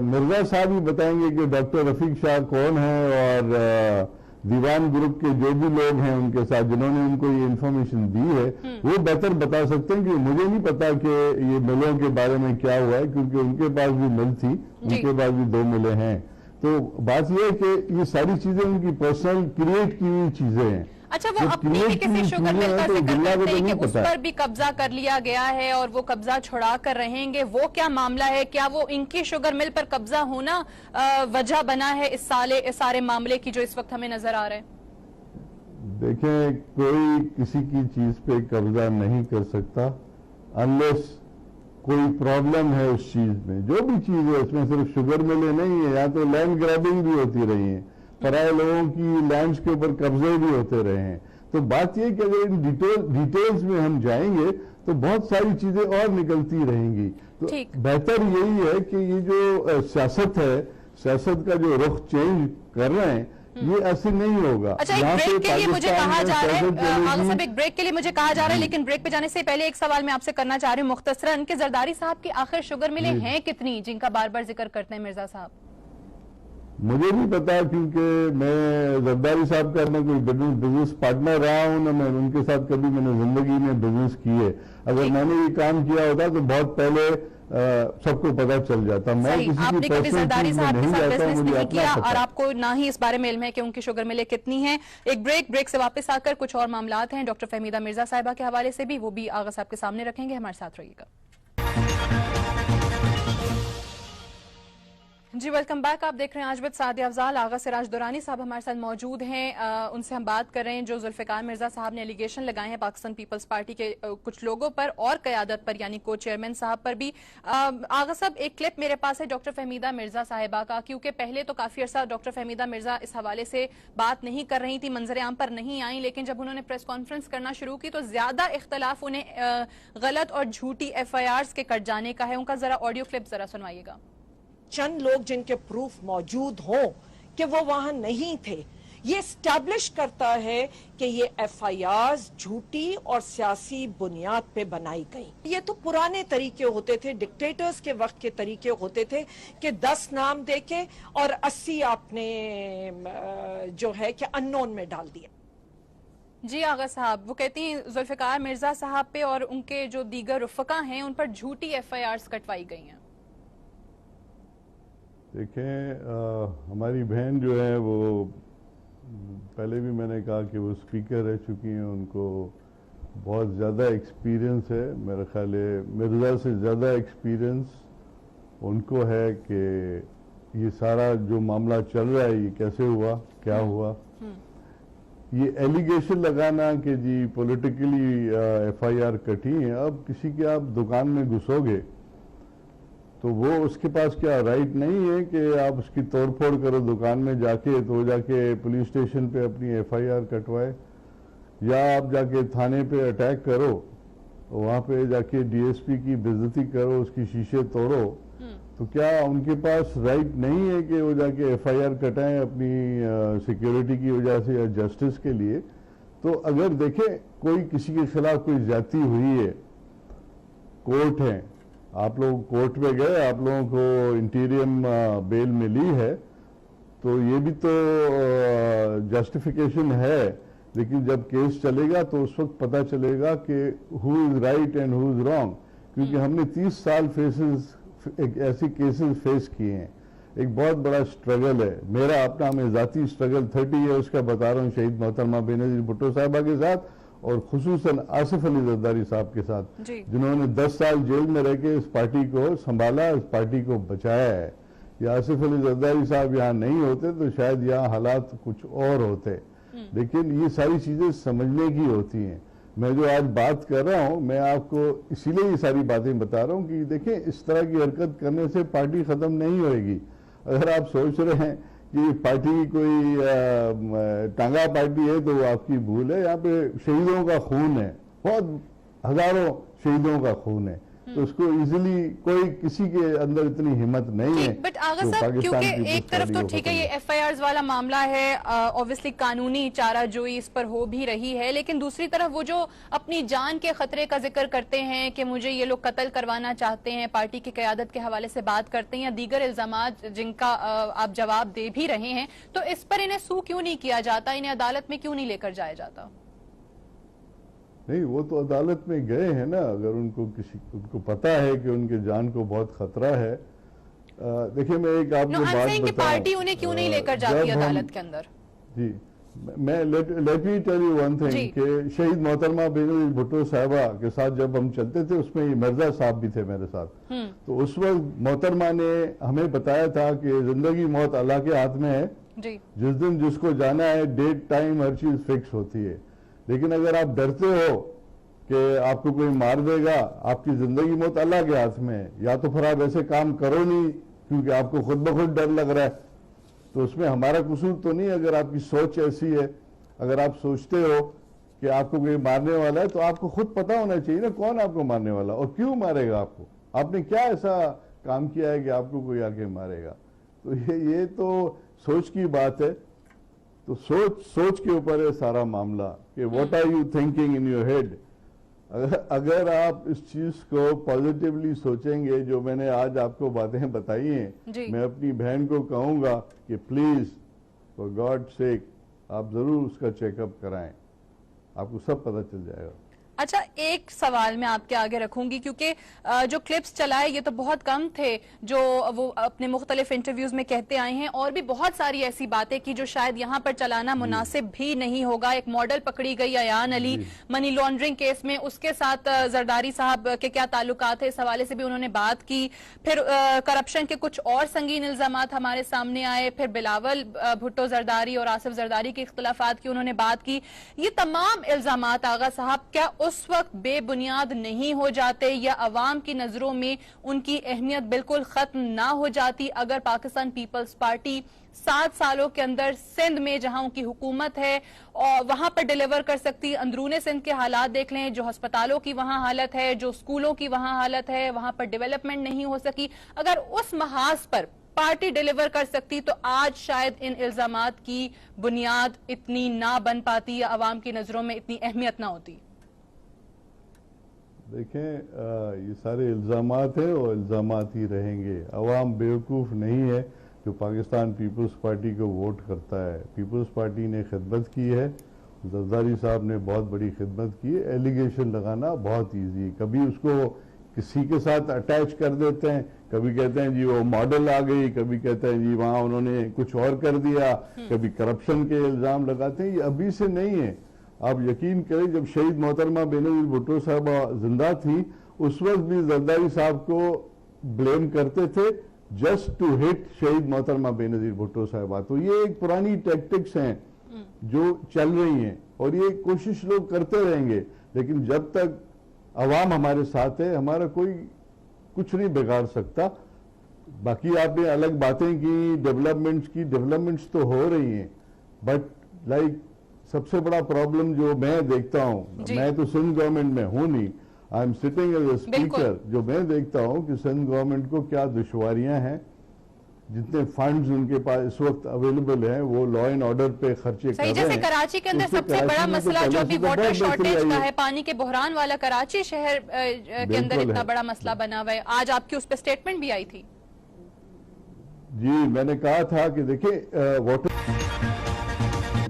Speaker 7: मिर्जा साहब ही बताएंगे कि डॉक्टर रफीक शाह कौन है, और दीवान ग्रुप के जो भी लोग हैं उनके साथ जिन्होंने उनको ये इन्फॉर्मेशन दी है वो बेहतर बता सकते हैं। कि मुझे नहीं पता कि ये मिलों के बारे में क्या हुआ है, क्योंकि उनके पास भी मिल थी, उनके पास भी 2 मिलें हैं। तो बात यह है कि ये सारी चीजें उनकी पर्सनल क्रिएट की हुई चीजें हैं।
Speaker 6: अच्छा, वो अपनी भी किसी शुगर मिल का जिक्र करते हैं कि उस पर भी कब्जा कर लिया गया है और वो कब्जा छुड़ा कर रहेंगे, वो क्या मामला है? क्या वो इनकी शुगर मिल पर कब्जा होना वजह बना है इस सारे मामले की जो इस वक्त हमें नजर आ रहे हैं?
Speaker 7: देखें, कोई किसी की चीज पे कब्जा नहीं कर सकता अनलेस कोई प्रॉब्लम है उस चीज में। जो भी चीज है, इसमें सिर्फ शुगर मिले नहीं है, या तो लैंड ग्रैबिंग भी होती रही है, पराये लोगों की लैंड्स के ऊपर कब्जे भी होते रहे हैं। तो बात यह कि अगर इन डिटेल्स में हम जाएंगे तो बहुत सारी चीजें और निकलती रहेंगी। तो बेहतर यही है कि ये जो सियासत है, सियासत का जो रुख चेंज कर रहे हैं, ये ऐसे नहीं होगा।
Speaker 6: अच्छा, एक ब्रेक के लिए मुझे कहा जा रहा है, आगा साहब एक ब्रेक के लिए मुझे कहा जा रहा है, लेकिन ब्रेक पे जाने से पहले एक सवाल मैं आपसे करना चाह रही हूँ मुख्तसरन कि जरदारी साहब की आखिर शुगर मिले हैं कितनी जिनका बार बार जिक्र करते हैं मिर्जा साहब?
Speaker 7: मुझे नहीं पता, क्योंकि मैं जरदारी साहब का मैं कोई बिजनेस पार्टनर रहा हूं ना, मैं उनके साथ कभी मैंने जिंदगी में बिजनेस की है। अगर मैंने ये काम किया होता तो बहुत पहले सबको पता चल जाता। मैं
Speaker 6: आपने कभी जरदारी साहब के साथ बिजनेस नहीं किया और आपको ना ही इस बारे में इल्म है कि उनकी शुगर मिले कितनी है। एक ब्रेक से वापस आकर कुछ और मामलात हैं डॉक्टर फहमीदा मिर्जा साहिबा के हवाले से भी, वो भी आगा साहब के सामने रखेंगे। हमारे साथ रहिएगा। जी वेलकम बैक। आप देख रहे हैं आज विद सादिया अफजाल। आगा सिराज दुरानी साहब हमारे साथ मौजूद हैं। उनसे हम बात कर रहे हैं जो जुल्फिकार मिर्जा साहब ने एलिगेशन लगाए हैं पाकिस्तान पीपल्स पार्टी के कुछ लोगों पर और क़यादत पर, यानी को चेयरमैन साहब पर भी। आगा साहब, एक क्लिप मेरे पास है डॉक्टर फहमीदा मिर्जा साहिबा का, क्योंकि पहले तो काफी अर्सा डॉक्टर फहमीदा मिर्जा इस हवाले से बात नहीं कर रही थी, मंजर आम पर नहीं आई, लेकिन जब उन्होंने प्रेस कॉन्फ्रेंस करना शुरू की तो ज्यादा इख्तलाफ उन्हें गलत और झूठी FIRs के कट जाने का है। उनका जरा ऑडियो क्लिप जरा सुनवाइएगा।
Speaker 12: चंद लोग जिनके प्रूफ मौजूद हों कि वो वहां नहीं थे, ये स्टैब्लिश करता है कि ये FIRs झूठी और सियासी बुनियाद पे बनाई गई। ये तो पुराने तरीके होते थे, डिक्टेटर्स के वक्त के तरीके होते थे कि 10 नाम देके और 80 आपने जो है कि अननोन में डाल दिया।
Speaker 6: जी आगा साहब, वो कहती हैं जुल्फिकार मिर्जा साहब पे और उनके जो दीगर रुफका हैं उन पर झूठी FIRs कटवाई गई हैं।
Speaker 7: देखें, हमारी बहन जो है वो पहले भी मैंने कहा कि वो स्पीकर रह चुकी हैं, उनको बहुत ज़्यादा एक्सपीरियंस है। मेरा ख्याल है मिर्जा से ज़्यादा एक्सपीरियंस उनको है कि ये सारा जो मामला चल रहा है ये कैसे हुआ, क्या हुआ। ये एलिगेशन लगाना कि जी पॉलिटिकली FIR कटी है, अब किसी के आप दुकान में घुसोगे तो वो उसके पास क्या राइट नहीं है कि आप उसकी तोड़फोड़ करो दुकान में जाके, तो जाके पुलिस स्टेशन पे अपनी FIR कटवाए, या आप जाके थाने पे अटैक करो, वहाँ पे जाके DSP की बेइज्जती करो, उसकी शीशे तोड़ो, तो क्या उनके पास राइट नहीं है कि वो जाके FIR कटाएं अपनी सिक्योरिटी की वजह से या जस्टिस के लिए? तो अगर देखें कोई किसी के खिलाफ कोई ज्यादती हुई है, कोर्ट है, आप लोग कोर्ट में गए, आप लोगों को इंटीरियम बेल मिली है, तो ये भी तो जस्टिफिकेशन है। लेकिन जब केस चलेगा तो उस वक्त पता चलेगा कि who is right and who is wrong, क्योंकि हमने 30 साल ऐसे केसेस फेस किए हैं। एक बहुत बड़ा स्ट्रगल है मेरा अपना, मैं जाती स्ट्रगल 30 ईयर्स का बता रहा हूँ शहीद मोहतरमा बेनजीर भुट्टो साहिबा के साथ और खुसूसन आसिफ अली जरदारी साहब के साथ, जिन्होंने 10 साल जेल में रह के इस पार्टी को संभाला, इस पार्टी को बचाया है। या आसिफ अली जरदारी साहब यहाँ नहीं होते तो शायद यहाँ हालात कुछ और होते। लेकिन ये सारी चीजें समझने की होती हैं। मैं जो आज बात कर रहा हूं, मैं आपको इसीलिए ये सारी बातें बता रहा हूं कि देखें, इस तरह की हरकत करने से पार्टी खत्म नहीं होएगी। अगर आप सोच रहे हैं कि पार्टी कोई टांगा पार्टी है तो वो आपकी भूल है। यहाँ पे शहीदों का खून है, बहुत हजारों शहीदों का खून है, तो उसको इजीली कोई किसी के अंदर इतनी हिम्मत नहीं है।
Speaker 6: बट आगा साहब, क्योंकि एक तरफ तो ठीक है ये एफआईआर वाला मामला है, ऑब्वियसली कानूनी चाराजोई इस पर हो भी रही है, लेकिन दूसरी तरफ वो जो अपनी जान के खतरे का जिक्र करते हैं कि मुझे ये लोग कत्ल करवाना चाहते हैं, पार्टी की क़यादत के हवाले से बात करते हैं या दीगर इल्जामात जिनका आप जवाब दे भी रहे हैं, तो इस पर इन्हें सू क्यों नहीं किया जाता, इन्हें अदालत में क्यों नहीं लेकर जाया जाता?
Speaker 7: नहीं, वो तो अदालत में गए हैं ना। अगर उनको पता है कि उनके जान को बहुत खतरा है। देखिए, मैं एक आपको बात बताऊं,
Speaker 6: पार्टी उन्हें क्यों नहीं लेकर जाती अदालत के अंदर?
Speaker 7: जी, मैं let me tell you one thing कि शहीद मोहतरमा बेनजीर भुट्टो साहिबा के साथ जब हम चलते थे, उसमें मिर्जा साहब भी थे मेरे साथ। तो उस वक्त मोहतरमा ने हमें बताया था कि जिंदगी मौत अल्लाह के हाथ में है, जिस दिन जिसको जाना है, डेट टाइम हर चीज फिक्स होती है। लेकिन अगर आप डरते हो कि आपको कोई मार देगा, आपकी जिंदगी मौत अल्लाह के हाथ में है, या तो फिर आप ऐसे काम करो नहीं क्योंकि आपको खुद ब खुद डर लग रहा है, तो उसमें हमारा कसूर तो नहीं। अगर आपकी सोच ऐसी है, अगर आप सोचते हो कि आपको कोई मारने वाला है, तो आपको खुद पता होना चाहिए ना कौन आपको मारने वाला और क्यों मारेगा आपको। आपने क्या ऐसा काम किया है कि आपको कोई आके मारेगा? तो ये तो सोच की बात है। तो सोच के ऊपर है सारा मामला कि what are you thinking in your head. अगर आप इस चीज को पॉजिटिवली सोचेंगे, जो मैंने आज आपको बातें बताई हैं, मैं अपनी बहन को कहूंगा कि प्लीज फॉर गॉड सेक आप जरूर उसका चेकअप कराएं, आपको सब पता चल जाएगा।
Speaker 6: अच्छा, एक सवाल मैं आपके आगे रखूंगी, क्योंकि जो क्लिप्स चलाए ये तो बहुत कम थे जो वो अपने मुख्तलिफ इंटरव्यूज में कहते आए हैं, और भी बहुत सारी ऐसी बातें की जो शायद यहाँ पर चलाना मुनासिब भी नहीं होगा। एक मॉडल पकड़ी गई Ayaan Ali money laundering case में, उसके साथ जरदारी साहब के क्या ताल्लुकात है, इस हवाले से भी उन्होंने बात की। फिर करप्शन के कुछ और संगीन इल्जामात हमारे सामने आए, फिर बिलावल भुट्टो जरदारी और आसिफ जरदारी के इख्तलाफात की उन्होंने बात की। ये तमाम इल्जामात आगा साहब क्या उस वक्त बेबुनियाद नहीं हो जाते, या अवाम की नजरों में उनकी अहमियत बिल्कुल खत्म ना हो जाती अगर पाकिस्तान पीपल्स पार्टी 7 सालों के अंदर सिंध में जहां उनकी हुकूमत है और वहां पर डिलीवर कर सकती? अंदरूने सिंध के हालात देख लें, जो अस्पतालों की वहां हालत है, जो स्कूलों की वहां हालत है, वहां पर डेवलपमेंट नहीं हो सकी। अगर उस महाज पर पार्टी डिलीवर कर सकती तो आज शायद इन इल्जामात की बुनियाद इतनी ना बन पाती या अवाम की नजरों में इतनी अहमियत ना होती।
Speaker 7: देखें, ये सारे इल्जामात हैं और इल्जामात ही रहेंगे। अवाम बेवकूफ़ नहीं है जो पाकिस्तान पीपल्स पार्टी को वोट करता है। पीपल्स पार्टी ने खिदमत की है, जरदारी साहब ने बहुत बड़ी खिदमत की है। एलिगेशन लगाना बहुत ईजी है, कभी उसको किसी के साथ अटैच कर देते हैं, कभी कहते हैं जी वो मॉडल आ गई, कभी कहते हैं जी वहाँ उन्होंने कुछ और कर दिया, कभी करप्शन के इल्ज़ाम लगाते हैं। ये अभी से नहीं है, आप यकीन करें, जब शहीद मोहतरमा बेनजीर भुट्टो साहबा जिंदा थी उस वक्त भी जरदारी साहब को ब्लेम करते थे जस्ट टू हिट शहीद मोहतरमा बेनजीर भुट्टो साहबा। तो ये एक पुरानी टैक्टिक्स हैं जो चल रही हैं और ये कोशिश लोग करते रहेंगे, लेकिन जब तक अवाम हमारे साथ है हमारा कोई कुछ नहीं बिगाड़ सकता। बाकी आपने अलग बातें की डेवलपमेंट्स तो हो रही हैं, बट लाइक सबसे बड़ा प्रॉब्लम जो मैं देखता हूं, मैं तो सिंध गवर्नमेंट में हूं नहीं, I am sitting as a speaker, जो मैं देखता हूं कि सिंध गवर्नमेंट को क्या दुश्वारियां हैं, जितने फंड्स उनके पास इस वक्त अवेलेबल हैं वो लॉ एंड ऑर्डर पे खर्चे कर रहे हैं।
Speaker 6: जैसे कराची के अंदर सबसे बड़ा मसला जो अभी वाटर शॉर्टेज का है, पानी के बहरान वाला, कराची शहर के अंदर इतना बड़ा मसला बना हुआ है। आज आपकी उस पर स्टेटमेंट भी आई थी।
Speaker 7: जी, मैंने कहा था कि देखिए वाटर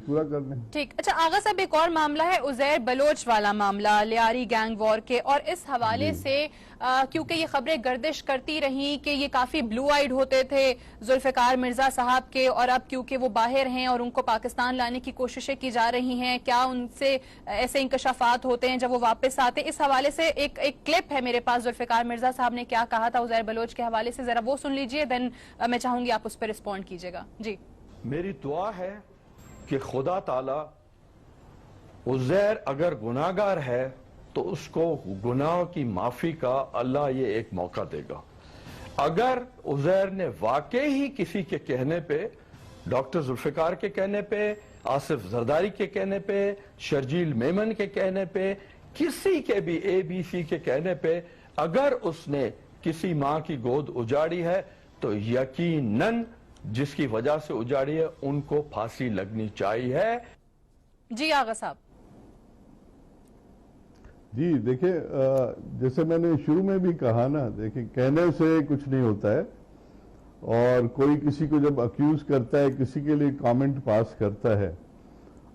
Speaker 7: पूरा करने।
Speaker 6: ठीक, अच्छा आगा साहब, एक और मामला है उजैर बलोच वाला मामला, लियारी गैंग वॉर के, और इस हवाले से क्योंकि ये खबरें गर्दिश करती रही कि ये काफी ब्लू आइड होते थे जुल्फिकार मिर्जा साहब के, और अब क्योंकि वो बाहर हैं और उनको पाकिस्तान लाने की कोशिशें की जा रही हैं, क्या उनसे ऐसे इंकशाफात होते हैं जब वो वापस आते? इस हवाले से एक क्लिप है मेरे पास, जुल्फिकार मिर्जा साहब ने क्या कहा था उजैर बलोच के हवाले से, जरा वो सुन लीजिए, देन मैं चाहूंगी आप उस पर रिस्पॉन्ड कीजिएगा। जी,
Speaker 9: मेरी दुआ है कि खुदा ताला उज़ैर अगर गुनाहगार है तो उसको गुनाहों की माफी का अल्लाह ये एक मौका देगा। अगर उज़ैर ने वाकई ही किसी के कहने पे, डॉक्टर जुल्फिकार के कहने पे, आसिफ जरदारी के कहने पे, शर्जील मेमन के कहने पे, किसी के भी ABC के कहने पे अगर उसने किसी मां की गोद उजाड़ी है तो यकीनन जिसकी वजह से उजाड़ी है उनको फांसी लगनी चाहिए।
Speaker 6: जी आगा साहब।
Speaker 7: जी देखिए, जैसे मैंने शुरू में भी कहा ना, देखिए कहने से कुछ नहीं होता है, और कोई किसी को जब अक्यूज करता है, किसी के लिए कमेंट पास करता है,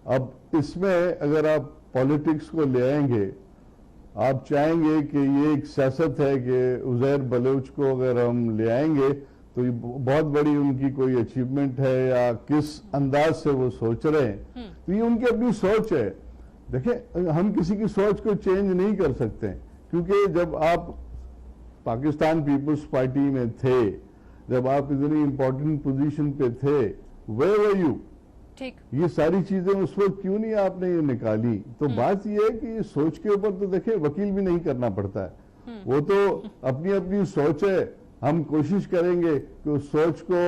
Speaker 7: अब इसमें अगर आप पॉलिटिक्स को ले आएंगे, आप चाहेंगे कि ये एक सियासत है कि उज़ैर बलोच को अगर हम ले आएंगे तो ये बहुत बड़ी उनकी कोई अचीवमेंट है या किस अंदाज से वो सोच रहे हैं, तो ये उनकी अपनी सोच है। देखिए, हम किसी की सोच को चेंज नहीं कर सकते, क्योंकि जब आप पाकिस्तान पीपल्स पार्टी में थे, जब आप इतनी इंपॉर्टेंट पोजीशन पे थे, वेयर वर यू?
Speaker 6: ठीक,
Speaker 7: ये सारी चीजें उस वक्त क्यों नहीं आपने ये निकाली? तो बात ये है कि ये सोच के ऊपर तो देखिए वकील भी नहीं करना पड़ता है, वो तो अपनी अपनी सोच है। हम कोशिश करेंगे कि उस सोच को,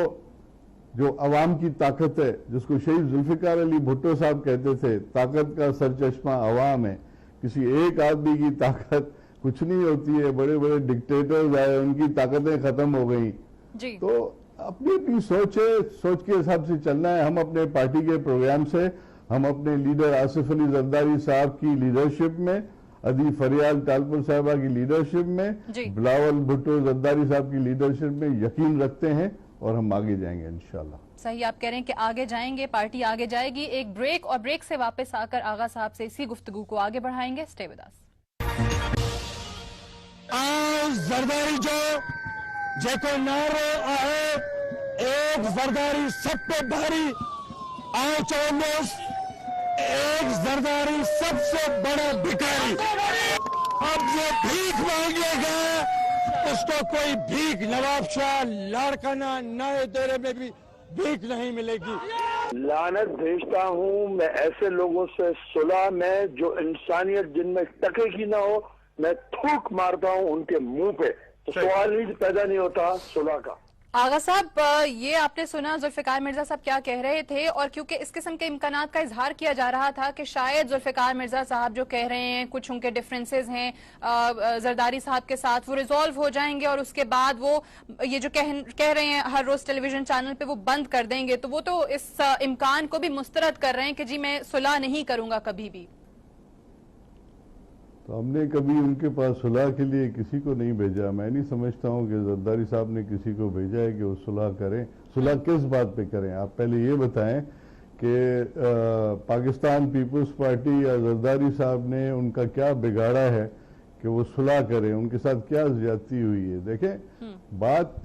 Speaker 7: जो अवाम की ताकत है, जिसको शहीद जुल्फिकार अली भुट्टो साहब कहते थे, ताकत का सरचश्मा अवाम है, किसी एक आदमी की ताकत कुछ नहीं होती है। बड़े बड़े डिक्टेटर्स आए, उनकी ताकतें खत्म हो गई। तो अपनी अपनी सोच है, सोच के हिसाब से चलना है। हम अपने पार्टी के प्रोग्राम से, हम अपने लीडर आसिफ अली जरदारी साहब की लीडरशिप में, अदी फरियाल टालपुर साहबा की लीडरशिप में, बिलावल भुट्टो जरदारी साहब की लीडरशिप में यकीन रखते हैं और हम आगे जाएंगे इंशाल्लाह।
Speaker 6: सही आप कह रहे हैं कि आगे जाएंगे, पार्टी आगे जाएगी। एक ब्रेक, और ब्रेक से वापस आकर आगा साहब से इसी गुफ्तगू को आगे बढ़ाएंगे। Stay with us.
Speaker 8: जरदारी जो जेको नारो आहे, एक जरदारी सब पे भारी, आओ चौमोस एक जरदारी सबसे बड़ा भिखारी। अब जो भीख मांगेगा उसको कोई भीख नवाब शाह लाड़काना नए डेरे में भी भीख नहीं मिलेगी।
Speaker 10: लानत भेजता हूँ मैं ऐसे लोगों से सुलह में जो इंसानियत जिनमें टके की ना हो, मैं थूक मारता हूँ उनके मुंह पे, तो सवाल ही पैदा नहीं होता सुलह का।
Speaker 6: आगा साहब, ये आपने सुना जुल्फिकार मिर्जा साहब क्या कह रहे थे, और क्योंकि इस किस्म के इम्कानात का इजहार किया जा रहा था कि शायद जुल्फिकार मिर्जा साहब जो कह रहे हैं, कुछ उनके डिफरेंसेस हैं जरदारी साहब के साथ, वो रिजॉल्व हो जाएंगे और उसके बाद वो ये जो कह रहे हैं हर रोज टेलीविजन चैनल पे वो बंद कर देंगे, तो वो तो इस इम्कान को भी मुस्तरद कर रहे हैं कि जी मैं सुलह नहीं करूंगा कभी भी।
Speaker 7: तो हमने कभी उनके पास सुलह के लिए किसी को नहीं भेजा। मैं नहीं समझता हूँ कि जरदारी साहब ने किसी को भेजा है कि वो सुलह करें। सुलह किस बात पे करें? आप पहले ये बताएं कि पाकिस्तान पीपल्स पार्टी या जरदारी साहब ने उनका क्या बिगाड़ा है कि वो सुलह करें, उनके साथ क्या ज्यादती हुई है? देखें, बात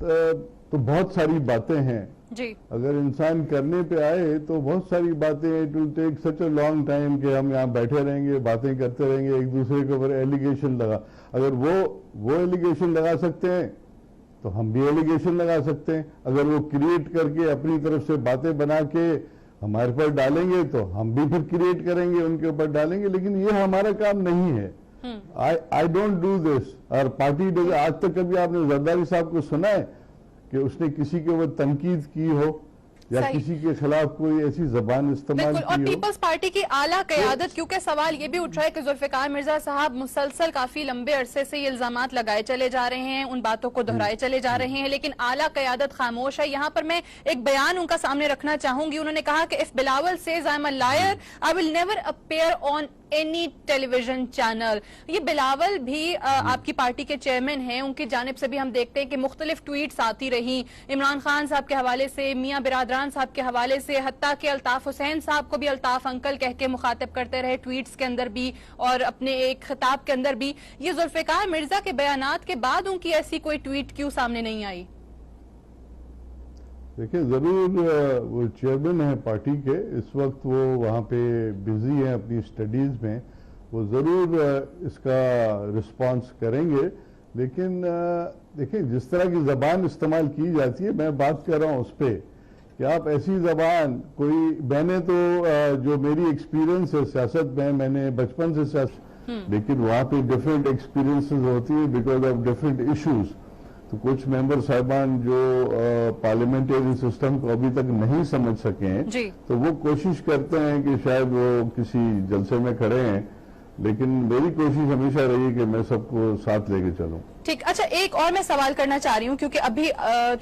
Speaker 7: तो बहुत सारी बातें हैं
Speaker 6: जी। अगर
Speaker 7: इंसान करने पे आए तो बहुत सारी बातें, it will take such a long time कि हम यहाँ बैठे रहेंगे, बातें करते रहेंगे, एक दूसरे के ऊपर एलिगेशन लगा। अगर वो एलिगेशन लगा सकते हैं तो हम भी एलिगेशन लगा सकते हैं। अगर वो क्रिएट करके अपनी तरफ से बातें बना के हमारे पर डालेंगे तो हम भी फिर क्रिएट करेंगे, उनके ऊपर डालेंगे, लेकिन ये हमारा काम नहीं है। I don't do this. और पार्टी, आज तक कभी आपने जरदारी साहब को सुना है कि उसने किसी के ऊपर तनकीद की हो या किसी के खिलाफ कोई ऐसी जबान इस्तेमाल की हो?
Speaker 6: और पीपल्स पार्टी की आला क़यादत, क्योंकि सवाल ये भी उठ रहा है कि जुल्फिकार मिर्जा साहब मुसलसल काफी लंबे अरसे से ये इल्जामात लगाए चले जा रहे हैं, उन बातों को दोहराए चले जा रहे हैं, लेकिन आला क़यादत खामोश है। यहाँ पर मैं एक बयान उनका सामने रखना चाहूंगी। उन्होंने कहा कि if Bilawal says I am a liar I will never appear on any television channel. ये बिलावल भी आपकी पार्टी के चेयरमैन हैं, उनकी जानिब से भी हम देखते हैं कि मुख्तलिफ ट्वीट्स आती रही, इमरान खान साहब के हवाले से, मियां बिरादरान साहब के हवाले से, हत्ता के अल्ताफ हुसैन साहब को भी अल्ताफ अंकल कह के मुखातिब करते रहे ट्वीट्स के अंदर भी और अपने एक खिताब के अंदर भी। ये जुल्फिकार मिर्जा के बयानात के बाद उनकी ऐसी कोई ट्वीट क्यों सामने नहीं आई?
Speaker 7: देखिए, जरूर वो चेयरमैन है पार्टी के, इस वक्त वो वहाँ पे बिजी हैं अपनी स्टडीज में, वो जरूर इसका रिस्पांस करेंगे। लेकिन देखिए, जिस तरह की जबान इस्तेमाल की जाती है, मैं बात कर रहा हूँ उस पर कि कि आप ऐसी जबान कोई, मैंने तो जो मेरी एक्सपीरियंस है सियासत में, मैंने बचपन से सियासत, लेकिन वहाँ पे डिफरेंट एक्सपीरियंसेस होती है बिकॉज ऑफ डिफरेंट इश्यूज। तो कुछ मेंबर साहिबान जो पार्लियामेंटेरी सिस्टम को अभी तक नहीं समझ सके हैं, तो वो कोशिश करते हैं कि शायद वो किसी जलसे में खड़े हैं, लेकिन मेरी कोशिश हमेशा रही है कि मैं सबको साथ लेके चलूं।
Speaker 6: ठीक, अच्छा एक और मैं सवाल करना चाह रही हूँ, क्योंकि अभी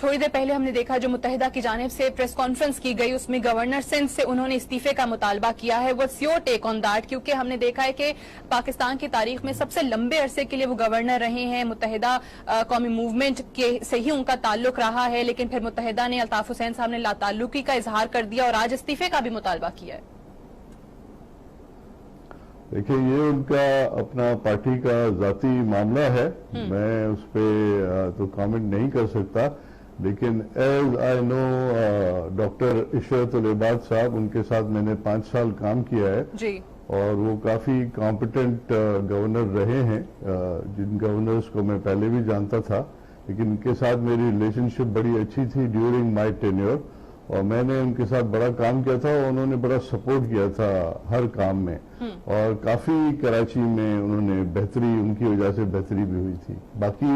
Speaker 6: थोड़ी देर पहले हमने देखा जो मुत्तहिदा की जानिब से प्रेस कॉन्फ्रेंस की गई, उसमें गवर्नर सिंध से उन्होंने इस्तीफे का मुतालबा किया है। What's your take on that? क्योंकि हमने देखा है कि पाकिस्तान की तारीख में सबसे लंबे अरसे के लिए वो गवर्नर रहे हैं, मुत्तहिदा कौमी मूवमेंट के से ही उनका ताल्लुक रहा है, लेकिन फिर मुत्तहिदा ने, अल्ताफ हुसैन साहब ने लाताल्लुकी का इजहार कर दिया और आज इस्तीफे का भी मुतालबा किया है।
Speaker 7: देखिए, ये उनका अपना पार्टी का जाती मामला है, मैं उस पर तो कमेंट नहीं कर सकता, लेकिन एज आई नो डॉक्टर इशरतुल इबाद साहब, उनके साथ मैंने 5 साल काम किया है जी। और वो काफी कॉम्पिटेंट गवर्नर रहे हैं, जिन गवर्नर्स को मैं पहले भी जानता था, लेकिन उनके साथ मेरी रिलेशनशिप बड़ी अच्छी थी ड्यूरिंग माय टेन्योर, और मैंने उनके साथ बड़ा काम किया था और उन्होंने बड़ा सपोर्ट किया था हर काम में, और काफी कराची में उन्होंने बेहतरी, उनकी वजह से बेहतरी भी हुई थी। बाकी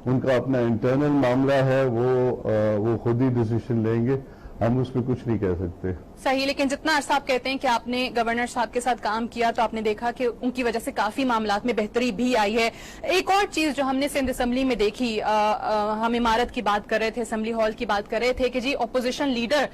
Speaker 7: उनका अपना इंटरनल मामला है, वो खुद ही डिसीजन लेंगे, हम उस पर कुछ नहीं कह सकते।
Speaker 6: सही, लेकिन जितना अर्सा आप कहते हैं कि आपने गवर्नर साहब के साथ काम किया, तो आपने देखा कि उनकी वजह से काफी मामलात में बेहतरी भी आई है। एक और चीज जो हमने सिंध असम्बली में देखी, हम इमारत की बात कर रहे थे, असम्बली हॉल की बात कर रहे थे कि जी अपोजिशन लीडर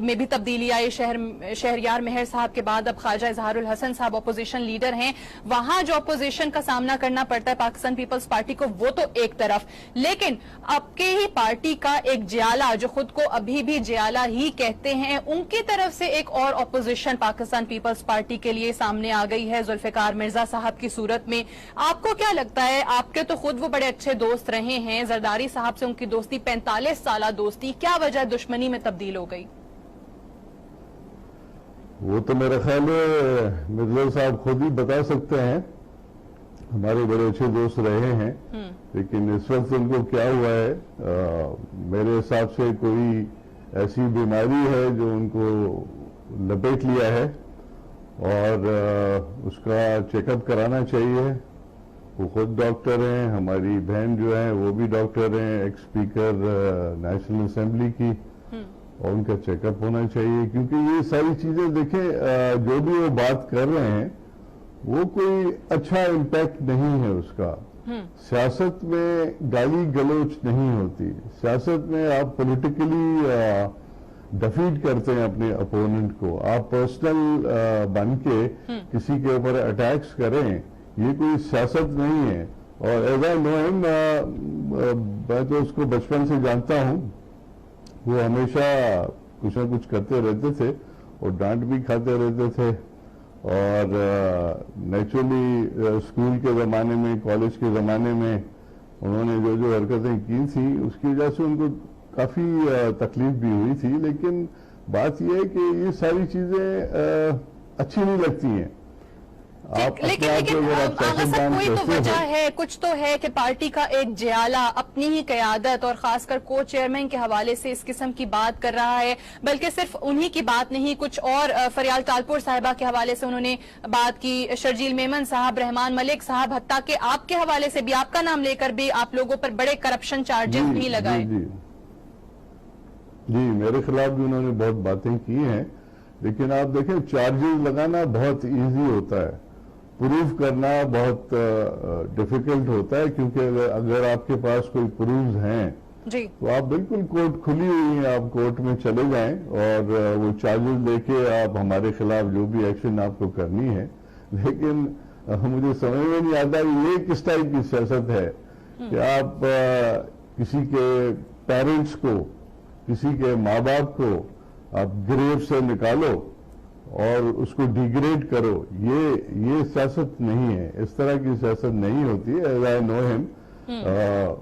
Speaker 6: में भी तब्दीली आई। शहरयार मेहर साहब के बाद अब ख्वाजा इजहारुल हसन साहब अपोजिशन लीडर हैं। वहां जो अपोजिशन का सामना करना पड़ता है पाकिस्तान पीपल्स पार्टी को, वो तो एक तरफ, लेकिन आपके ही पार्टी का एक जियाला जो खुद को अभी भी जियाला ही कहते हैं, उनकी तरफ से एक और ऑपोजिशन पाकिस्तान पीपल्स पार्टी के लिए सामने आ गई है जुल्फिकार मिर्जा साहब की सूरत में। आपको क्या लगता है, आपके तो खुद वो बड़े अच्छे दोस्त रहे हैं, जरदारी साहब से उनकी दोस्ती 45 साल दोस्ती, क्या वजह दुश्मनी में तब्दील हो गई?
Speaker 7: वो तो मेरा ख्याल है मिर्जा साहब खुद ही बता सकते हैं, हमारे बड़े अच्छे दोस्त रहे हैं, लेकिन इस वक्त उनको क्या हुआ है, मेरे हिसाब से कोई ऐसी बीमारी है जो उनको लपेट लिया है, और उसका चेकअप कराना चाहिए। वो खुद डॉक्टर हैं, हमारी बहन जो है वो भी डॉक्टर हैं, एक्स स्पीकर नेशनल असेंबली की, और उनका चेकअप होना चाहिए, क्योंकि ये सारी चीजें देखें, जो भी वो बात कर रहे हैं वो कोई अच्छा इम्पैक्ट नहीं है उसका। सियासत में गाली गलोच नहीं होती, सियासत में आप पॉलिटिकली डिफीट करते हैं अपने अपोनेंट को, आप पर्सनल बन के किसी के ऊपर अटैक्स करें, ये कोई सियासत नहीं है। और एज आई नो हिम, मैं तो उसको बचपन से जानता हूं, वो हमेशा कुछ ना कुछ करते रहते थे और डांट भी खाते रहते थे, और नेचुरली स्कूल के ज़माने में, कॉलेज के ज़माने में उन्होंने जो जो हरकतें की थी उसकी वजह से उनको काफ़ी तकलीफ भी हुई थी, लेकिन बात यह है कि ये सारी चीज़ें अच्छी नहीं लगती हैं।
Speaker 6: लेकिन आगा साहब कोई तो वजह है, कुछ तो है कि पार्टी का एक जियाला अपनी ही क़यादत और खासकर को चेयरमैन के हवाले से इस किस्म की बात कर रहा है, बल्कि सिर्फ उन्हीं की बात नहीं, कुछ और फरियाल तालपुर साहिबा के हवाले से उन्होंने बात की, शर्जील मेमन साहब, रहमान मलिक साहब, हत्ता के आपके हवाले से भी, आपका नाम लेकर भी आप लोगों पर बड़े करप्शन चार्जेस भी लगाए।
Speaker 7: जी, मेरे खिलाफ भी उन्होंने बहुत बातें की हैं, लेकिन आप देखें चार्जेस लगाना बहुत ईजी होता है, प्रूफ करना बहुत डिफिकल्ट होता है, क्योंकि अगर आपके पास कोई प्रूफ हैं तो आप बिल्कुल, कोर्ट खुली हुई है, आप कोर्ट में चले जाएं और वो चार्जेस लेके आप हमारे खिलाफ जो भी एक्शन आपको करनी है। लेकिन मुझे समझ में नहीं आता ये किस टाइप की सियासत है कि आप किसी के पेरेंट्स को, किसी के माँ बाप को आप ग्रेव से निकालो और उसको डिग्रेड करो, ये सियासत नहीं है, इस तरह की सियासत नहीं होती है। एज आई नो हिम,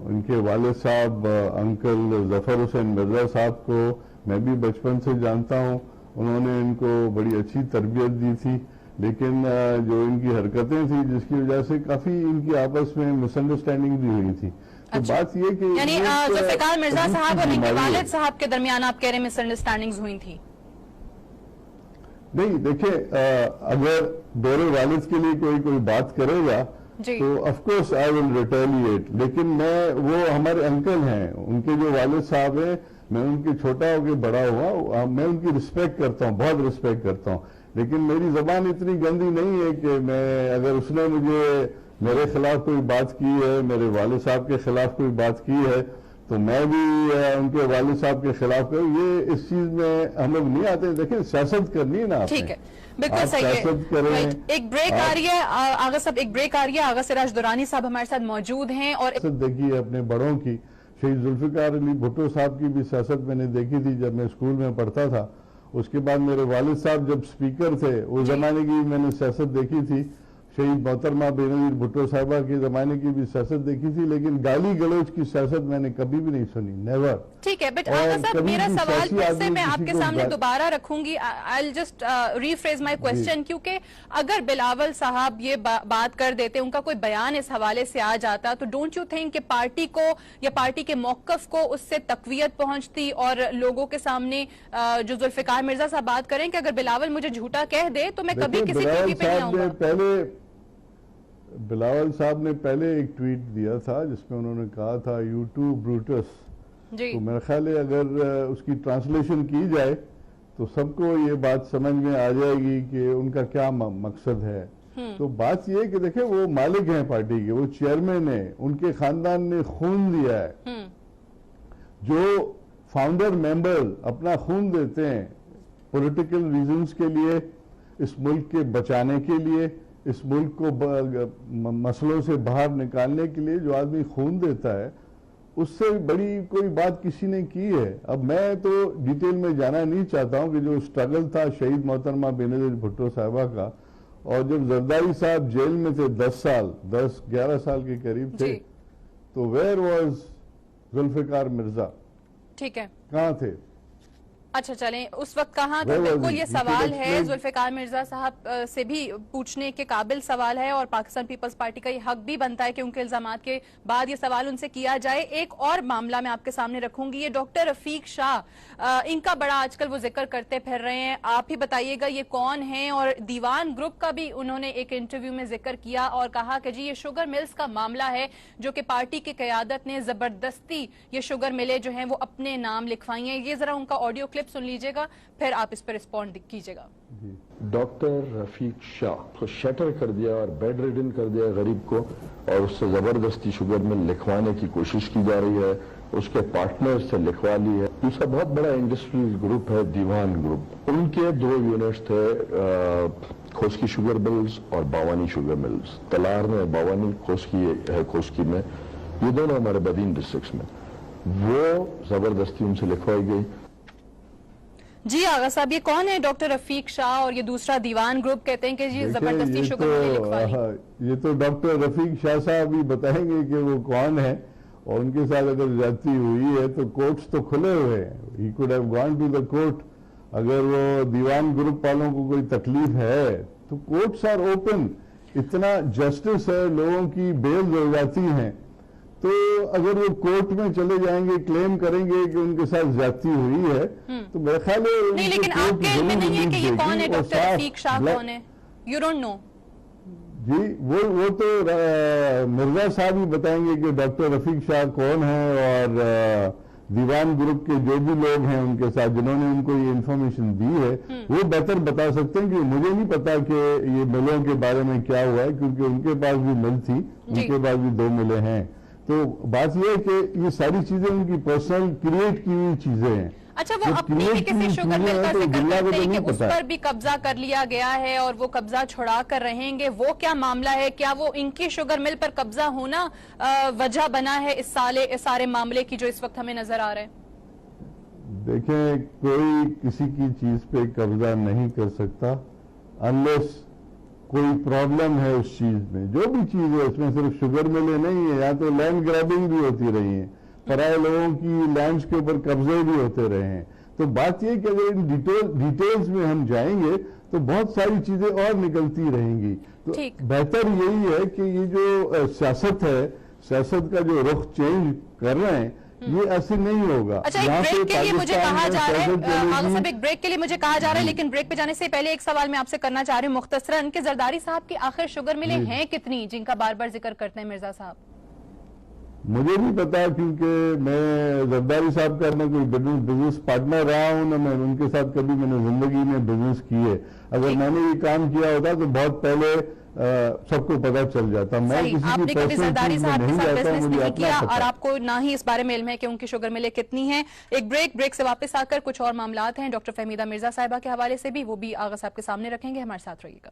Speaker 7: उनके वालिद साहब अंकल जफर हुसैन मिर्जा साहब को मैं भी बचपन से जानता हूँ, उन्होंने इनको बड़ी अच्छी तरबियत दी थी, लेकिन जो इनकी हरकतें थी जिसकी वजह से काफी इनकी आपस में मिसअंडरस्टैंडिंग भी हुई थी। तो बात ये कि
Speaker 6: यानी जुल्फिकार मिर्जा साहब और इनके वालिद साहब के दरमियान आप कह रहे हैं मिसअंडरस्टैंडिंग्स हुई थी?
Speaker 7: नहीं, देखिए, अगर मेरे वालिद के लिए कोई बात करेगा तो of course I will retaliate, लेकिन वो हमारे अंकल हैं, उनके जो वालिद साहब हैं, मैं उनके छोटा होकर बड़ा हुआ, मैं उनकी रिस्पेक्ट करता हूँ, बहुत रिस्पेक्ट करता हूँ, लेकिन मेरी जबान इतनी गंदी नहीं है कि मैं, अगर उसने मेरे खिलाफ कोई बात की है, मेरे वालिद साहब के खिलाफ कोई बात की है, तो मैं भी उनके वालिद साहब के खिलाफ करूं, ये इस चीज में हम लोग नहीं आते। देखिए, सियासत करनी है ना,
Speaker 6: ठीक है, बिल्कुल सही है। एक ब्रेक आ रही है, आगा साहब एक ब्रेक आ रही है, आगा सिराज दुरानी साहब हमारे साथ मौजूद हैं। और
Speaker 7: देखिए अपने बड़ों की, शहीद जुल्फिकार अली भुट्टो साहब की भी सियासत मैंने देखी थी जब मैं स्कूल में पढ़ता था। उसके बाद मेरे वालिद साहब जब स्पीकर थे, उस जमाने की मैंने सियासत देखी थी। शहीद मोहतरमा बेनजीर भुट्टो साहिबा के जमाने की भी सियासत देखी थी, लेकिन गाली गलौज की सियासत मैंने कभी भी नहीं सुनी, नेवर।
Speaker 6: ठीक है, बट आगा साहब मेरा सवाल फिर से मैं आपके सामने दोबारा रखूंगी। I will just rephrase my question, क्योंकि अगर बिलावल साहब ये बात कर देते, उनका कोई बयान इस हवाले से आ जाता, तो डोंट यू थिंक कि पार्टी को या पार्टी के मौकफ को उससे तकवीयत पहुंचती और लोगों के सामने जो जुल्फिकार मिर्जा साहब बात करें कि अगर बिलावल मुझे झूठा कह दे तो मैं कभी किसी टीवी पे नहीं आऊंगा।
Speaker 7: बिलावल साहब ने पहले एक ट्वीट दिया था जिसमें उन्होंने कहा था यू टू ब्रूटस, तो मेरा ख्याल है अगर उसकी ट्रांसलेशन की जाए तो सबको ये बात समझ में आ जाएगी कि उनका क्या मकसद है। तो बात ये है कि देखिए, वो मालिक हैं पार्टी के, वो चेयरमैन है, उनके खानदान ने खून दिया है। जो फाउंडर मेंबर अपना खून देते हैं पॉलिटिकल रीजंस के लिए, इस मुल्क के बचाने के लिए, इस मुल्क को मसलों से बाहर निकालने के लिए जो आदमी खून देता है, उससे बड़ी कोई बात किसी ने की है। अब मैं तो डिटेल में जाना नहीं चाहता हूं कि जो स्ट्रगल था शहीद मोहतरमा बेनजीर भुट्टो साहिबा का, और जब जरदारी साहब जेल में थे 10-11 साल के करीब थे, तो वेयर वाज जुल्फिकार मिर्जा?
Speaker 6: ठीक है,
Speaker 7: कहाँ थे?
Speaker 6: अच्छा चलें, उस वक्त कहाँ थे? बिल्कुल ये सवाल है जुल्फिकार मिर्जा साहब से भी पूछने के काबिल सवाल है, और पाकिस्तान पीपल्स पार्टी का ये हक भी बनता है कि उनके इल्जामात के बाद ये सवाल उनसे किया जाए। एक और मामला मैं आपके सामने रखूंगी, ये डॉक्टर रफीक शाह, इनका बड़ा आजकल वो जिक्र करते फिर रहे हैं, आप ही बताइएगा ये कौन है? और दीवान ग्रुप का भी उन्होंने एक इंटरव्यू में जिक्र किया और कहा कि जी ये शुगर मिल्स का मामला है, जो कि पार्टी की क़यादत ने जबरदस्ती ये शुगर मिले जो है वो अपने नाम लिखवाई हैं। ये जरा उनका ऑडियो क्लिप सुन लीजिएगा, फिर आप इस पर रिस्पॉन्ड कीजिएगा।
Speaker 11: डॉक्टर रफीक शाह को शटर कर दिया और बेड रिडन कर दिया गरीब को, और उससे जबरदस्ती शुगर मिल लिखवाने की कोशिश की जा रही है, उसके पार्टनर से लिखवा ली है। दूसरा बहुत बड़ा इंडस्ट्रियल ग्रुप है दीवान ग्रुप, उनके 2 यूनिट्स थे, खोसकी शुगर मिल्स और बावानी शुगर मिल्स, तलार में बावानी, खोसकी है खोसकी में, ये दोनों हमारे बदीन डिस्ट्रिक्ट में, वो जबरदस्ती उनसे लिखवाई गई।
Speaker 6: जी आगा साहब, ये कौन है डॉक्टर रफीक शाह और ये दूसरा दीवान ग्रुप? कहते हैं कि जी जबरदस्ती शुगर मिल लिखवाई।
Speaker 7: ये तो डॉक्टर रफीक शाह साहब ही बताएंगे कि वो कौन है, और उनके साथ अगर ज्यादती हुई है तो कोर्ट्स तो खुले हुए हैं, he could have gone to the court. अगर वो दीवान ग्रुप वालों को कोई तकलीफ है तो कोर्ट्स आर ओपन, इतना जस्टिस है, लोगों की बेल हो जाती हैं, तो अगर वो कोर्ट में चले जाएंगे, क्लेम करेंगे कि उनके साथ ज्यादती हुई है, तो मेरा ख्याल है
Speaker 6: नहीं, लेकिन आपके इल्म में नहीं है कि ये कौन है डॉक्टर रफीक शाह कौन है? You don't know?
Speaker 7: जी वो तो मिर्जा साहब ही बताएंगे कि डॉक्टर रफीक शाह कौन है, और दीवान ग्रुप के जो भी लोग हैं उनके साथ जिन्होंने उनको ये इन्फॉर्मेशन दी है, वो बेहतर बता सकते हैं, कि मुझे नहीं पता कि ये मिलों के बारे में क्या हुआ है, क्योंकि उनके पास भी मिल थी, उनके पास भी 2 मिलें हैं। तो बात यह है कि ये सारी चीजें उनकी पर्सनल क्रिएट की हुई चीजें हैं।
Speaker 6: अच्छा, वो अपनी भी किसी शुगर मिल का जिक्र करते हैं कि उस पर भी कब्जा कर लिया गया है और वो कब्जा छुड़ा कर रहेंगे, वो क्या मामला है? क्या वो इनकी शुगर मिल पर कब्जा होना वजह बना है इस सारे मामले की जो इस वक्त हमें नजर आ रहे हैं?
Speaker 7: देखें, कोई किसी की चीज पे कब्जा नहीं कर सकता अनलेस कोई प्रॉब्लम है उस चीज में। जो भी चीज है उसमें सिर्फ शुगर मिले नहीं है, यहाँ तो लैंड ग्रैबिंग भी होती रही है, पराये लोगों की लैंड्स के ऊपर कब्जे भी होते रहे हैं। तो बात यह कि अगर इन डिटेल्स में हम जाएंगे तो बहुत सारी चीजें और निकलती रहेंगी। तो बेहतर यही है कि ये जो सियासत है, सियासत का जो रुख चेंज कर रहे हैं ये ऐसे नहीं होगा।
Speaker 6: अच्छा, एक ब्रेक के लिए मुझे कहा जा रहा है, आगा साहब एक ब्रेक के लिए मुझे कहा जा रहा है, लेकिन ब्रेक पे जाने से पहले एक सवाल मैं आपसे करना चाह रही हूँ मुख्तसरन कि जरदारी साहब की आखिर शुगर मिलें हैं कितनी, जिनका बार बार जिक्र करते हैं मिर्जा साहब?
Speaker 7: मुझे नहीं पता, क्योंकि मैं जरदारी साहब का मैं कोई बिजनेस पार्टनर रहा हूं ना, मैं उनके साथ कभी मैंने जिंदगी में बिजनेस किए। अगर मैंने ये काम किया होता तो बहुत पहले सबको पता चल जाता। मैं
Speaker 6: आपने कभी जरदारी साहब के साथ बिजनेस नहीं किया और आपको ना ही इस बारे में इल्म है कि उनकी शुगर मिले कितनी है। एक ब्रेक से वापस आकर कुछ और मामलात हैं डॉक्टर फहमीदा मिर्जा साहिबा के हवाले से भी, वो भी आगा साहब के सामने रखेंगे। हमारे साथ रहिएगा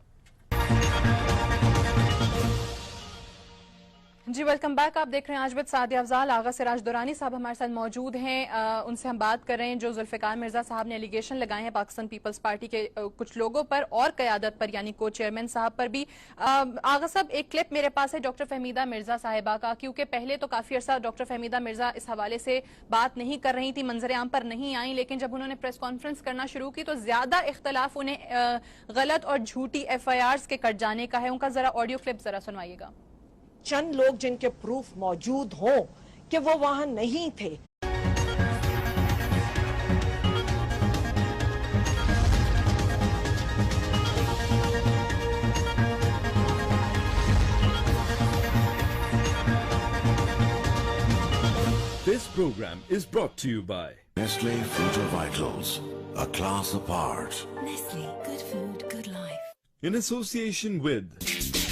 Speaker 6: जी। Welcome back. आप देख रहे हैं आज विद सादिया अफजाल। आगा सिराज दुरानी साहब हमारे साथ मौजूद हैं। उनसे हम बात कर रहे हैं जो जुल्फिकार मिर्जा साहब ने एलिगेशन लगाए हैं पाकिस्तान पीपल्स पार्टी के कुछ लोगों पर और क़यादत पर, यानी को चेयरमैन साहब पर भी। आगा साहब एक क्लिप मेरे पास है डॉक्टर फहमीदा मिर्जा साहिबा का, क्योंकि पहले तो काफी अर्सा डॉक्टर फहमीदा मिर्जा इस हवाले से बात नहीं कर रही थी, मंजर आम पर नहीं आई, लेकिन जब उन्होंने प्रेस कॉन्फ्रेंस करना शुरू की तो ज्यादा इख्तलाफ उन्हें गलत और झूठी FIRs के कट जाने का है। उनका जरा ऑडियो क्लिप जरा सुनवाइएगा।
Speaker 12: चंद लोग जिनके प्रूफ मौजूद हों कि वो वहां नहीं थे।
Speaker 1: This program is brought to you by
Speaker 2: Nestle Fruta Vitals, a class apart.
Speaker 3: Nestle, good food, good life.
Speaker 1: in association with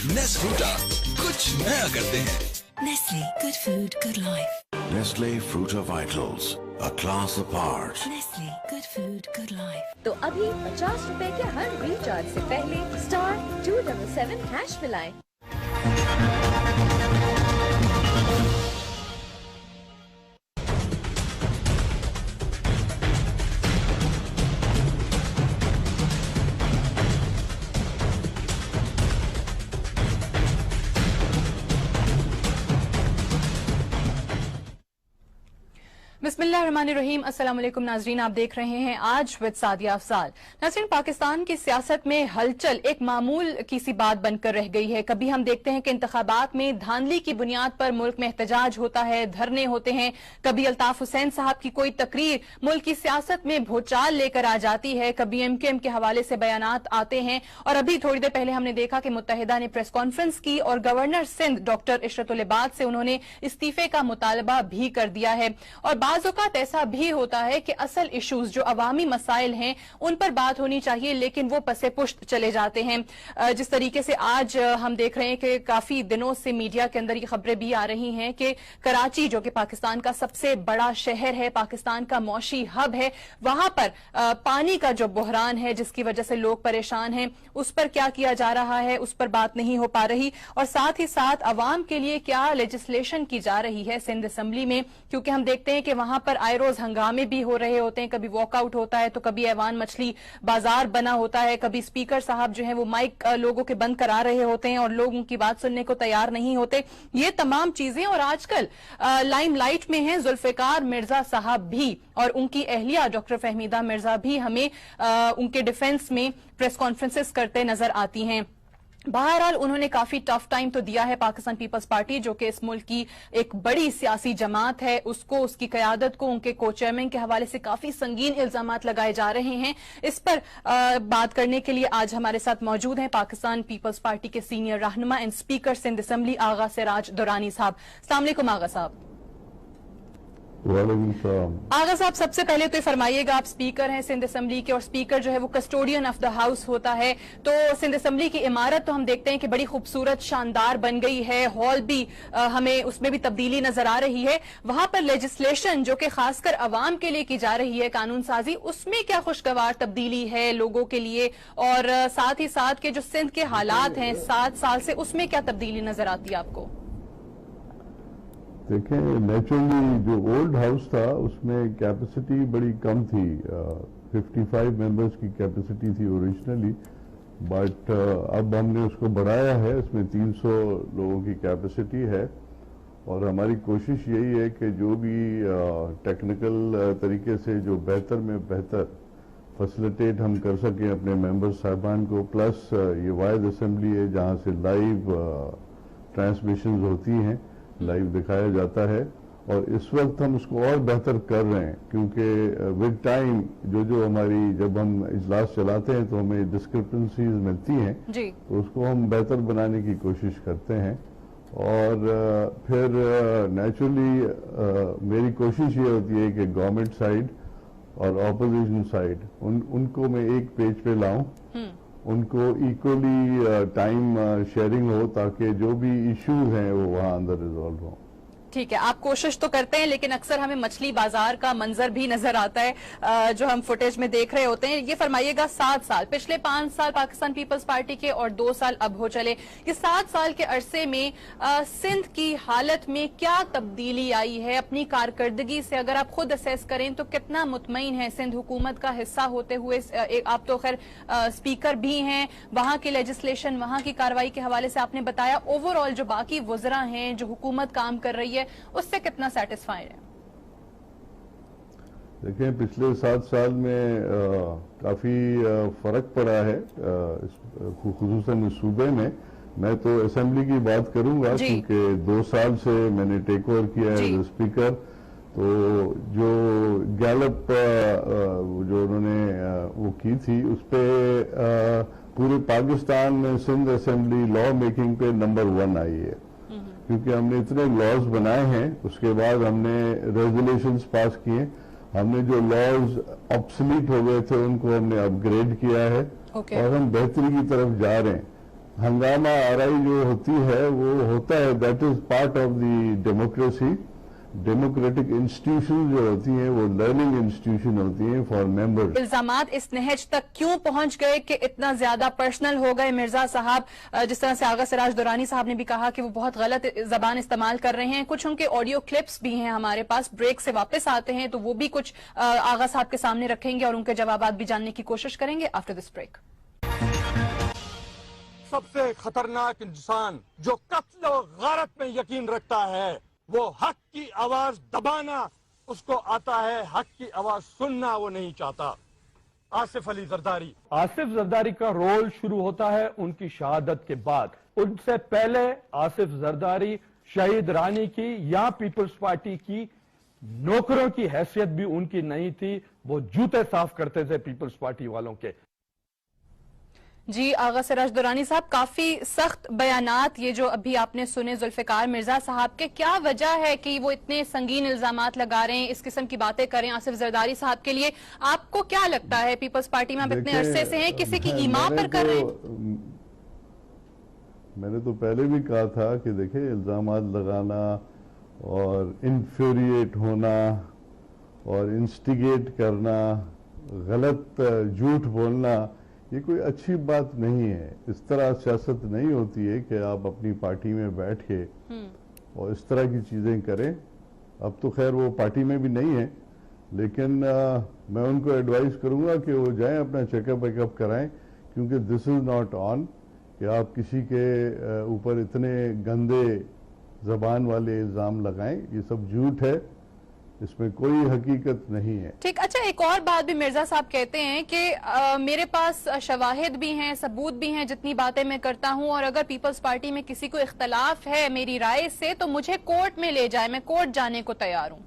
Speaker 4: नेस्फ्रूटा, कुछ नया करते हैं।
Speaker 3: Nestle, good food, good life.
Speaker 2: Nestle Fruta Vitals, a class apart.
Speaker 3: Nestle, good food, good life.
Speaker 5: तो अभी 50 रुपए के हर रिचार्ज से पहले *277# मिलाएं।
Speaker 6: बिस्मिल्लाहिर्रहमानिर्रहीम। अस्सलाम वालेकुम नाजरीन, आप देख रहे हैं आज विद सादिया अफजाल। नाजरीन, पाकिस्तान की सियासत में हलचल एक मामूल की सी बात बनकर रह गई है। कभी हम देखते हैं कि इंतखाबात में धांधली की बुनियाद पर मुल्क में एहतजाज होता है, धरने होते हैं, कभी अल्ताफ हुसैन साहब की कोई तकरीर मुल्क की सियासत में भूचाल लेकर आ जाती है, कभी MKM के हवाले से बयानात आते हैं। और अभी थोड़ी देर पहले हमने देखा कि मुत्तहिदा ने प्रेस कॉन्फ्रेंस की और गवर्नर सिंध डॉक्टर इशरतुल इबाद से उन्होंने इस्तीफे का मुतालबा भी कर दिया है। और बाज़ औक़ात ऐसा भी होता है कि असल इश्यूज जो अवामी मसाइल हैं उन पर बात होनी चाहिए, लेकिन वो पसे पुश्त चले जाते हैं। जिस तरीके से आज हम देख रहे हैं कि काफी दिनों से मीडिया के अंदर ये खबरें भी आ रही हैं कि कराची जो कि पाकिस्तान का सबसे बड़ा शहर है, पाकिस्तान का मौशी हब है, वहां पर पानी का जो बहरान है जिसकी वजह से लोग परेशान हैं, उस पर क्या किया जा रहा है उस पर बात नहीं हो पा रही। और साथ ही साथ अवाम के लिए क्या लेजिस्लेशन की जा रही है सिंध असम्बली में, क्योंकि हम देखते हैं कि वहां पर आए रोज हंगामे भी हो रहे होते हैं, कभी वॉकआउट होता है तो कभी ऐवान मछली बाजार बना होता है, कभी स्पीकर साहब जो हैं वो माइक लोगों के बंद करा रहे होते हैं और लोग उनकी बात सुनने को तैयार नहीं होते। ये तमाम चीजें, और आजकल लाइमलाइट में हैं जुल्फिकार मिर्जा साहब भी और उनकी अहलिया डॉक्टर फहमीदा मिर्जा भी हमें उनके डिफेंस में प्रेस कॉन्फ्रेंसेस करते नजर आती हैं। बहरहाल उन्होंने काफी टफ टाइम तो दिया है पाकिस्तान पीपल्स पार्टी जो कि इस मुल्क की एक बड़ी सियासी जमात है, उसको, उसकी कयादत को, उनके को चेयरमैन के हवाले से काफी संगीन इल्जामात लगाए जा रहे हैं। इस पर बात करने के लिए आज हमारे साथ मौजूद हैं पाकिस्तान पीपल्स पार्टी के सीनियर रहनुमा एंड स्पीकर सिंध असेंबली आगा सिराज दुरानी साहब। अस्सलाम वालेकुम आगा साहब। आगा साहब, सबसे पहले तो फरमाइएगा, आप स्पीकर हैं सिंध असेंबली के और स्पीकर जो है वो कस्टोडियन ऑफ द हाउस होता है, तो सिंध असेंबली की इमारत तो हम देखते हैं कि बड़ी खूबसूरत शानदार बन गई है, हॉल भी हमें उसमें भी तब्दीली नजर आ रही है। वहां पर लेजिस्लेशन जो कि खासकर अवाम के लिए की जा रही है, कानून साजी, उसमें क्या खुशगवार तब्दीली है लोगों के लिए, और साथ ही साथ के जो सिंध के हालात हैं 7 साल से, उसमें क्या तब्दीली नजर आती है आपको?
Speaker 7: देखें, नेचुरली जो ओल्ड हाउस था उसमें कैपेसिटी बड़ी कम थी, 55 मेंबर्स की कैपेसिटी थी ओरिजिनली, बट अब हमने उसको बढ़ाया है, उसमें 300 लोगों की कैपेसिटी है। और हमारी कोशिश यही है कि जो भी टेक्निकल तरीके से जो बेहतर में बेहतर फैसिलिटेट हम कर सकें अपने मेंबर साहबान को, प्लस ये वाइड असेंबली है जहाँ से लाइव ट्रांसमिशन होती हैं, लाइव दिखाया जाता है और इस वक्त हम उसको और बेहतर कर रहे हैं, क्योंकि विद टाइम जो हमारी जब हम इजलास चलाते हैं तो हमें डिस्क्रिपेंसीज मिलती हैं
Speaker 6: जी।
Speaker 7: तो उसको हम बेहतर बनाने की कोशिश करते हैं। और फिर नेचुरली मेरी कोशिश ये होती है कि गवर्नमेंट साइड और ऑपोजिशन साइड उनको मैं एक पेज पे लाऊं, उनको इक्वली टाइम शेयरिंग हो ताकि जो भी इश्यूज हैं वो वहां अंदर रिजॉल्व हों।
Speaker 6: ठीक है, आप कोशिश तो करते हैं लेकिन अक्सर हमें मछली बाजार का मंजर भी नजर आता है जो हम फुटेज में देख रहे होते हैं। ये फरमाइएगा 7 साल, पिछले 5 साल पाकिस्तान पीपल्स पार्टी के और 2 साल अब हो चले, ये 7 साल के अरसे में सिंध की हालत में क्या तब्दीली आई है अपनी कारकर्दगी से? अगर आप खुद असेस करें तो कितना मुतमईन है सिंध हुकूमत का हिस्सा होते हुए? आप तो खैर स्पीकर भी हैं, वहां की लेजिस्लेशन, वहां की कार्रवाई के हवाले से आपने बताया, ओवरऑल जो बाकी वुज़रा हैं, जो हुकूमत काम कर रही है, उससे कितना सेटिस्फाइड है?
Speaker 7: देखिए, पिछले 7 साल में काफी फर्क पड़ा है, खुसूसन इस सूबे में। मैं तो असेंबली की बात करूंगा क्योंकि 2 साल से मैंने टेक ओवर किया है एज स्पीकर। तो जो गैलप जो उन्होंने वो की थी उस पर पूरे पाकिस्तान में सिंध असेंबली लॉ मेकिंग पे नंबर 1 आई है, क्योंकि हमने इतने लॉज बनाए हैं। उसके बाद हमने रेजोल्यूशंस पास किए, हमने जो लॉज ऑब्सोलीट हो गए थे उनको हमने अपग्रेड किया है और हम बेहतरी की तरफ जा रहे हैं। हंगामा आराई जो होती है वो होता है, that is part of the democracy. Democratic institution जो होती हैं वो लर्निंग इंस्टीट्यूशन होती हैं फॉर मेंबर्स।
Speaker 6: इल्जामात इस नहज तक क्यों पहुंच गए कि इतना ज्यादा पर्सनल हो गए? मिर्जा साहब, जिस तरह से आगा सिराज दुरानी साहब ने भी कहा कि वो बहुत गलत जबान इस्तेमाल कर रहे हैं। कुछ उनके ऑडियो क्लिप्स भी हैं हमारे पास, ब्रेक से वापस आते हैं तो वो भी कुछ आगा साहब के सामने रखेंगे और उनके जवाब भी जानने की कोशिश करेंगे आफ्टर दिस ब्रेक।
Speaker 8: सबसे खतरनाक इंसान जो कत्ल और गारत में यकीन रखता है वो हक की आवाज दबाना उसको आता है, हक की आवाज सुनना वो नहीं चाहता। आसिफ अली जरदारी।
Speaker 9: आसिफ जरदारी का रोल शुरू होता है उनकी शहादत के बाद। उनसे पहले आसिफ जरदारी शहीद रानी की या पीपल्स पार्टी की नौकरों की हैसियत भी उनकी नहीं थी, वो जूते साफ करते थे पीपल्स पार्टी वालों के।
Speaker 6: जी आगा सिराज दुरानी साहब, काफी सख्त बयानात ये जो अभी आपने सुने जुल्फिकार मिर्जा साहब के, क्या वजह है कि वो इतने संगीन इल्जामात लगा रहे हैं, इस किस्म की बातें करें आसिफ जरदारी साहब के लिए? आपको क्या लगता है पीपल्स पार्टी में आप इतने अरसे से हैं, किसी की ईमा पर कर रहे हैं?
Speaker 7: मैंने तो पहले भी कहा था कि देखिए, इल्जामात लगाना और इन्फ्यूरिएट होना और इंस्टिगेट करना, गलत झूठ बोलना, ये कोई अच्छी बात नहीं है। इस तरह सियासत नहीं होती है कि आप अपनी पार्टी में बैठ के और इस तरह की चीजें करें। अब तो खैर वो पार्टी में भी नहीं है, लेकिन मैं उनको एडवाइस करूंगा कि वो जाएं अपना चेकअप वेकअप कराएं, क्योंकि दिस इज नॉट ऑन कि आप किसी के ऊपर इतने गंदे जबान वाले इल्जाम लगाएं। ये सब झूठ है, इसमें कोई हकीकत नहीं है।
Speaker 6: ठीक, अच्छा एक और बात भी मिर्जा साहब कहते हैं कि मेरे पास शवाहिद भी हैं, सबूत भी हैं, जितनी बातें मैं करता हूं, और अगर पीपल्स पार्टी में किसी को इख्तलाफ है मेरी राय से तो मुझे कोर्ट में ले जाए, मैं कोर्ट जाने को तैयार हूं।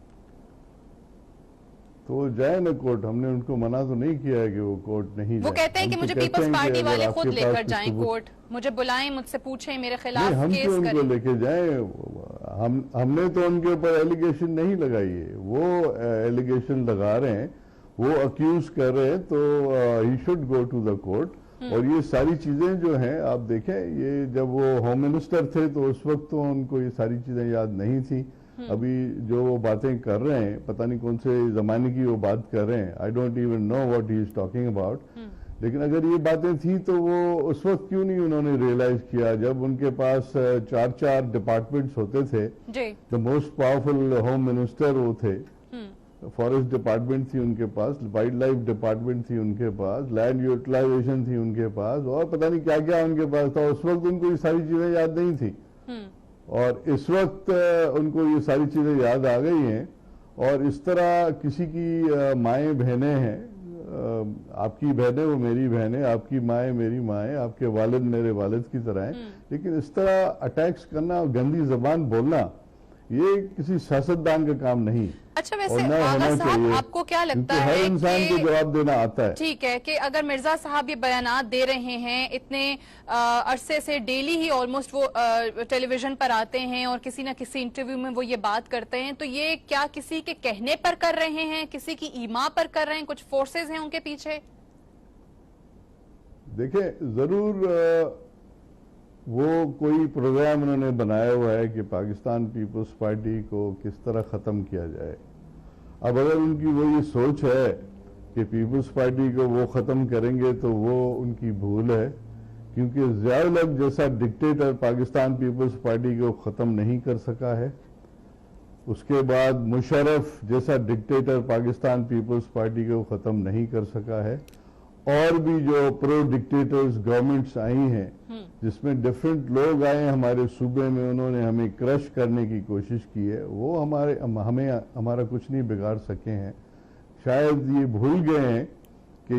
Speaker 7: तो जाए ना कोर्ट, हमने उनको मना तो नहीं किया है कि वो कोर्ट नहीं
Speaker 6: वो कहते हैं कि मुझे पीपल्स पार्टी वाले खुद लेकर जाएं कोर्ट, मुझे बुलाएं, मुझसे पूछें, मेरे खिलाफ
Speaker 7: हम
Speaker 6: केस
Speaker 7: तो उनको
Speaker 6: करें।
Speaker 7: लेके जाएं। हमने तो उनके ऊपर एलिगेशन नहीं लगाई है, वो एलिगेशन लगा रहे हैं, वो अक्यूज कर रहे हैं, तो he should go to the court. और ये सारी चीजें जो हैं आप देखें, ये जब वो होम मिनिस्टर थे तो उस वक्त तो उनको ये सारी चीजें याद नहीं थी। अभी जो वो बातें कर रहे हैं, पता नहीं कौन से जमाने की वो बात कर रहे हैं, I don't even know what he is talking about. लेकिन अगर ये बातें थी तो वो उस वक्त क्यों नहीं उन्होंने रियलाइज किया, जब उनके पास 4 डिपार्टमेंट्स होते थे। The most powerful home minister वो थे, फॉरेस्ट डिपार्टमेंट थी उनके पास, वाइल्ड लाइफ डिपार्टमेंट थी उनके पास, लैंड यूटिलाइजेशन थी उनके पास, और पता नहीं क्या क्या उनके पास था। उस वक्त उनको ये सारी चीजें याद नहीं थी, और इस वक्त उनको ये सारी चीजें याद आ गई हैं। और इस तरह किसी की माएँ बहनें हैं, आपकी बहनें वो मेरी बहनें, आपकी माएँ मेरी माएँ, आपके वालिद मेरे वालिद की तरह हैं, लेकिन इस तरह अटैक्स करना, गंदी जबान बोलना, ये किसी सियासतदान का काम नहीं।
Speaker 6: अच्छा, वैसे आगा साहब आपको क्या लगता है
Speaker 7: हर इंसान को जवाब देना आता है?
Speaker 6: ठीक है कि अगर मिर्जा साहब ये बयानात दे रहे हैं, इतने अरसे से डेली ही ऑलमोस्ट वो टेलीविजन पर आते हैं और किसी न किसी इंटरव्यू में वो ये बात करते हैं, तो ये क्या किसी के कहने पर कर रहे हैं, किसी की ईमा पर कर रहे हैं, कुछ फोर्सेज हैं उनके पीछे?
Speaker 7: देखिए, जरूर वो कोई प्रोग्राम उन्होंने बनाया हुआ है कि पाकिस्तान पीपल्स पार्टी को किस तरह ख़त्म किया जाए। अब अगर उनकी वो ये सोच है कि पीपल्स पार्टी को वो ख़त्म करेंगे तो वो उनकी भूल है, क्योंकि ज़ियाउल हक जैसा डिक्टेटर पाकिस्तान पीपल्स पार्टी को ख़त्म नहीं कर सका है। उसके बाद मुशर्रफ जैसा डिक्टेटर पाकिस्तान पीपल्स पार्टी को ख़त्म नहीं कर सका है। और भी जो प्रो डिक्टेटर्स गवर्नमेंट्स आई हैं, जिसमें डिफरेंट लोग आए हमारे सूबे में, उन्होंने हमें क्रश करने की कोशिश की है, वो हमारा कुछ नहीं बिगाड़ सके हैं। शायद ये भूल गए हैं कि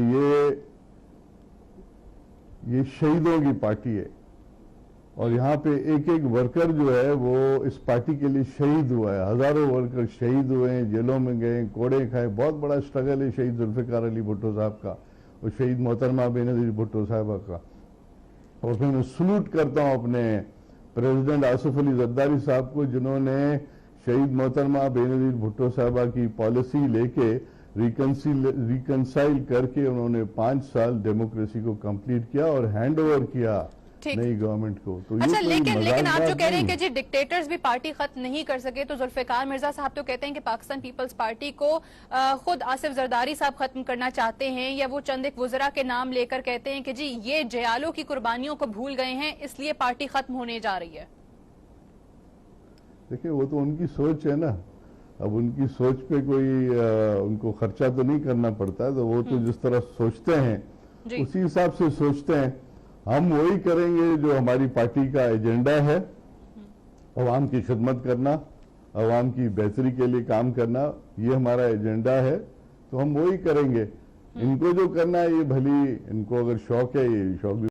Speaker 7: ये शहीदों की पार्टी है और यहाँ पे एक एक वर्कर जो है वो इस पार्टी के लिए शहीद हुआ है। हजारों वर्कर शहीद हुए हैं, जेलों में गए, कोड़े खाए। बहुत बड़ा स्ट्रगल है शहीद जुल्फिकार अली भुट्टो साहब का और शहीद मोहतरमा बेनज़ीर भुट्टो साहबा का। और फिर मैं सलूट करता हूं अपने प्रेसिडेंट आसिफ अली जरदारी साहब को, जिन्होंने शहीद मोहतरमा बेनज़ीर भुट्टो साहबा की पॉलिसी लेके रिकंसाइल करके उन्होंने 5 साल डेमोक्रेसी को कंप्लीट किया और हैंड ओवर किया नई गवर्नमेंट को। तो
Speaker 6: अच्छा, लेकिन आप जो कह रहे हैं कि जी डिक्टेटर्स भी पार्टी खत्म नहीं कर सके, तो जुल्फिकार मिर्जा साहब तो कहते हैं कि पाकिस्तान पीपल्स पार्टी को खुद आसिफ जरदारी साहब खत्म करना चाहते हैं, या वो चंद एक वुज़रा के नाम लेकर कहते हैं कि जी ये जयालों की कुर्बानियों को भूल गए हैं, इसलिए पार्टी खत्म होने जा रही है।
Speaker 7: देखिए, वो तो उनकी सोच है ना। अब उनकी सोच पे कोई उनको खर्चा तो नहीं करना पड़ता है, तो वो तो जिस तरह सोचते हैं उसी हिसाब से सोचते हैं। हम वही करेंगे जो हमारी पार्टी का एजेंडा है, अवाम की खिदमत करना, अवाम की बेहतरी के लिए काम करना, ये हमारा एजेंडा है, तो हम वही करेंगे। इनको जो करना है ये भली, इनको अगर शौक है ये शौक भी